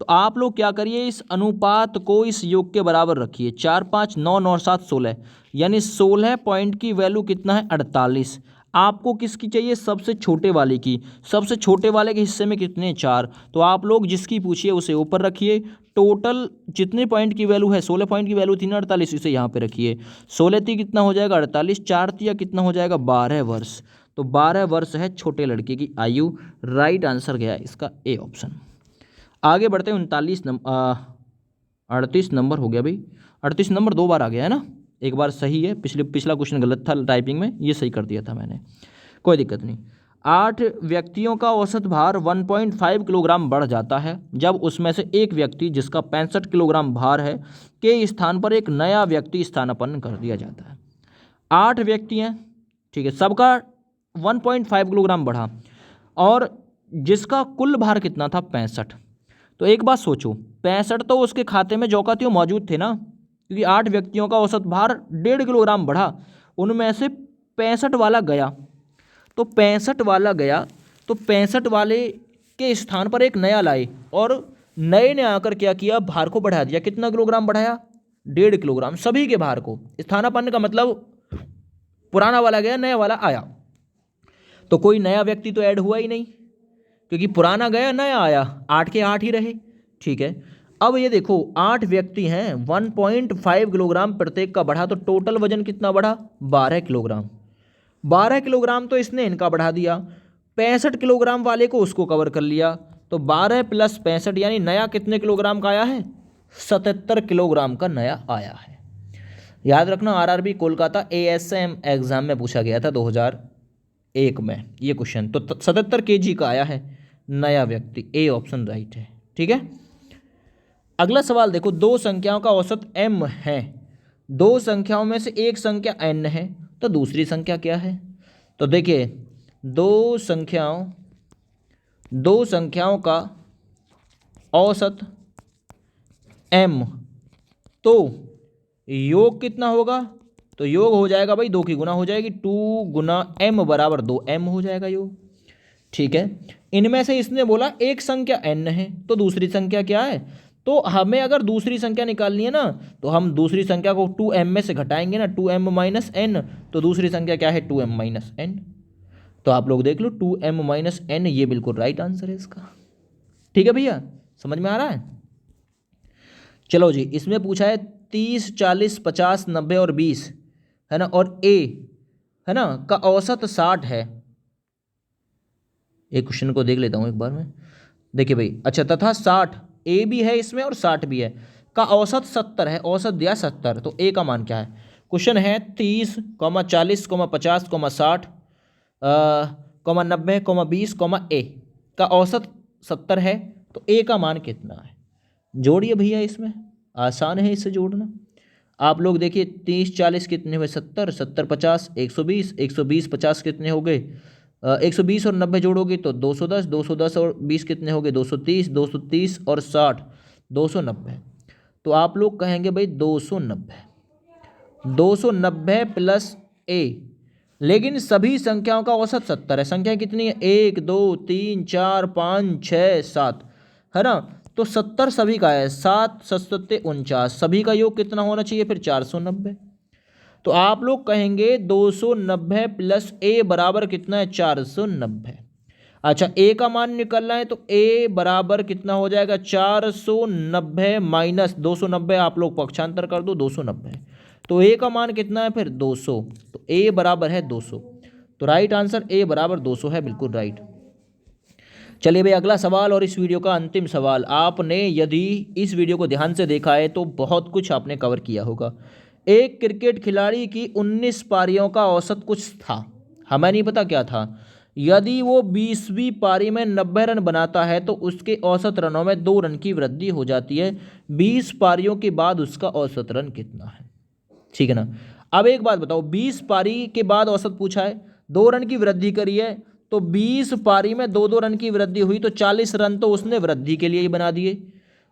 तो आप लोग क्या करिए, इस अनुपात को इस योग के बराबर रखिए। 4 5 9 9 7 16, यानी 16 पॉइंट की वैल्यू कितना है? 48। आपको किसकी चाहिए? सबसे छोटे वाले की। सबसे छोटे वाले के हिस्से में कितने? 4। तो आप लोग जिसकी पूछिए उसे ऊपर रखिए। टोटल जितने पॉइंट की वैल्यू है, 16 पॉइंट की वैल्यू थी ना 48, इसे यहाँ पे रखिए। 16 थी कितना हो जाएगा? 48, 4 तिया कितना हो जाएगा? 12 वर्ष। तो 12 वर्ष है छोटे लड़के की आयु। राइट आंसर गया इसका ए ऑप्शन। आगे बढ़ते हैं 38 नंबर हो गया भाई। 38 नंबर 2 बार आ गया है ना, एक बार सही है, पिछला क्वेश्चन गलत था टाइपिंग में, ये सही कर दिया था मैंने, कोई दिक्कत नहीं। 8 व्यक्तियों का औसत भार 1.5 किलोग्राम बढ़ जाता है जब उसमें से एक व्यक्ति जिसका 65 किलोग्राम भार है के स्थान पर एक नया व्यक्ति स्थानापन्न कर दिया जाता है। 8 व्यक्ति हैं, ठीक है, सबका 1.5 किलोग्राम बढ़ा और जिसका कुल भार कितना था 65। तो एक बात सोचो, 65 तो उसके खाते में जो का त्यों मौजूद थे ना, क्योंकि 8 व्यक्तियों का औसत भार 1.5 किलोग्राम बढ़ा, उनमें से 65 वाला गया। तो 65 वाला गया तो 65 वाले के स्थान पर एक नया लाए और नए ने आकर क्या किया, भार को बढ़ा दिया। कितना किलोग्राम बढ़ाया? 1.5 किलोग्राम। सभी के भार को, स्थानापन्न का मतलब पुराना वाला गया, नया वाला आया। तो कोई नया व्यक्ति तो ऐड हुआ ही नहीं, क्योंकि पुराना गया नया आया, 8 के 8 ही रहे। ठीक है, अब ये देखो 8 व्यक्ति हैं, 1.5 किलोग्राम प्रत्येक का बढ़ा, तो टोटल वजन कितना बढ़ा? 12 किलोग्राम। 12 किलोग्राम तो इसने इनका बढ़ा दिया, 65 किलोग्राम वाले को उसको कवर कर लिया। तो 12 प्लस 65 यानी नया कितने किलोग्राम का आया है? 77 किलोग्राम का नया आया है। याद रखना, आरआरबी कोलकाता एएसएम एग्जाम में पूछा गया था 2001 में ये क्वेश्चन। तो 77 केजी का आया है नया व्यक्ति, ए ऑप्शन राइट है। ठीक है, अगला सवाल देखो, दो संख्याओं का औसत m है, दो संख्याओं में से एक संख्या n है, तो दूसरी संख्या क्या है? तो देखिए, दो संख्याओं का औसत m, तो योग कितना होगा? तो योग हो जाएगा भाई 2 की गुना हो जाएगी, 2 गुना m बराबर 2m हो जाएगा योग। ठीक है, इनमें से इसने बोला एक संख्या n है, तो दूसरी संख्या क्या है? तो हमें अगर दूसरी संख्या निकालनी है ना, तो हम दूसरी संख्या को 2m में से घटाएंगे ना, 2m माइनस n, तो दूसरी संख्या क्या है? 2m minus n। तो आप लोग देख लो, 2m माइनस n, ये बिल्कुल राइट आंसर है इसका। ठीक है भैया, समझ में आ रहा है? चलो जी, इसमें पूछा है 30, 40, 50, 90 और 20 है ना, और a है ना का औसत 60 है। एक क्वेश्चन को देख लेता हूँ एक बार में। देखिए भाई, अच्छा, तथा 60 ए भी है इसमें और 60 भी है, का औसत 70 है, औसत दिया 70, तो ए का मान क्या है? क्वेश्चन है 30, 40, 50, 60, 90, 20, ए का औसत 70 है, तो ए का मान कितना है? जोड़िए भैया, इसमें आसान है इसे जोड़ना। आप लोग देखिए, 30, 40 कितने हुए? 70, 70, 50, 120, 120, 50 कितने हो गए? 120 और 90 जोड़ोगे तो 210, 210 और 20 कितने हो गए? 230, 230 और 60, 290। तो आप लोग कहेंगे भाई 290 प्लस ए, लेकिन सभी संख्याओं का औसत 70 है। संख्या कितनी है? 1, 2, 3, 4, 5, 6, 7 है ना, तो 70 सभी का है, 7, 7, 49, सभी का योग कितना होना चाहिए फिर? 490। तो आप लोग कहेंगे 290 प्लस ए बराबर कितना है? 490। अच्छा, ए का मान निकलना है, तो ए बराबर कितना हो जाएगा? 490 माइनस 290, आप लोग पक्षांतर कर दो, 290। तो ए का मान कितना है फिर? 200। तो ए बराबर है 200। तो राइट आंसर ए बराबर 200 है, बिल्कुल राइट। चलिए भाई, अगला सवाल और इस वीडियो का अंतिम सवाल। आपने यदि इस वीडियो को ध्यान से देखा है तो बहुत कुछ आपने कवर किया होगा। एक क्रिकेट खिलाड़ी की 19 पारियों का औसत कुछ था, हमें नहीं पता क्या था। यदि वो 20वीं पारी में 90 रन बनाता है तो उसके औसत रनों में 2 रन की वृद्धि हो जाती है। 20 पारियों के बाद उसका औसत रन कितना है? ठीक है ना। अब एक बात बताओ, 20 पारी के बाद औसत पूछा है, 2 रन की वृद्धि करी है, तो 20 पारी में 2-2 रन की वृद्धि हुई, तो 40 रन तो उसने वृद्धि के लिए ही बना दिए,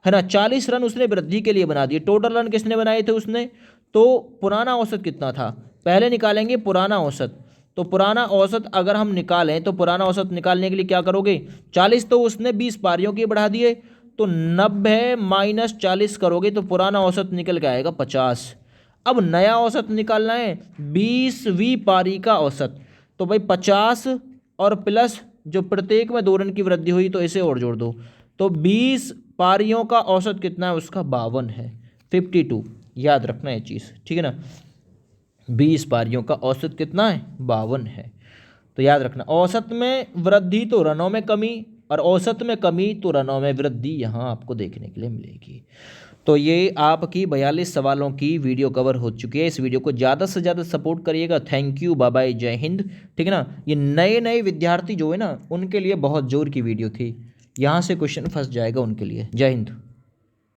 है ना। 40 रन उसने वृद्धि के लिए बना दिए। टोटल रन किसने बनाए थे? उसने। तो पुराना औसत कितना था? पहले निकालेंगे पुराना औसत। तो पुराना औसत अगर हम निकालें, तो पुराना औसत निकालने के लिए क्या करोगे? 40 तो उसने 20 पारियों के बढ़ा दिए, तो 90 माइनस 40 करोगे तो पुराना औसत निकल के आएगा 50। अब नया औसत निकालना है, 20वीं पारी का औसत। तो भाई 50 और प्लस जो प्रत्येक में 2 रन की वृद्धि हुई, तो इसे और जोड़ दो। तो 20 पारियों का औसत कितना है? उसका 52 है, 52। याद रखना ये चीज़, ठीक है ना। 20 पारियों का औसत कितना है? 52 है। तो याद रखना, औसत में वृद्धि तो रनों में कमी, और औसत में कमी तो रनों में वृद्धि यहाँ आपको देखने के लिए मिलेगी। तो ये आपकी 42 सवालों की वीडियो कवर हो चुकी है। इस वीडियो को ज़्यादा से ज़्यादा सपोर्ट करिएगा। थैंक यू, बाय बाय, जय हिंद। ठीक है ना, ये नए नए विद्यार्थी जो है ना, उनके लिए बहुत जोर की वीडियो थी, यहाँ से क्वेश्चन फंस जाएगा उनके लिए। जय हिंद।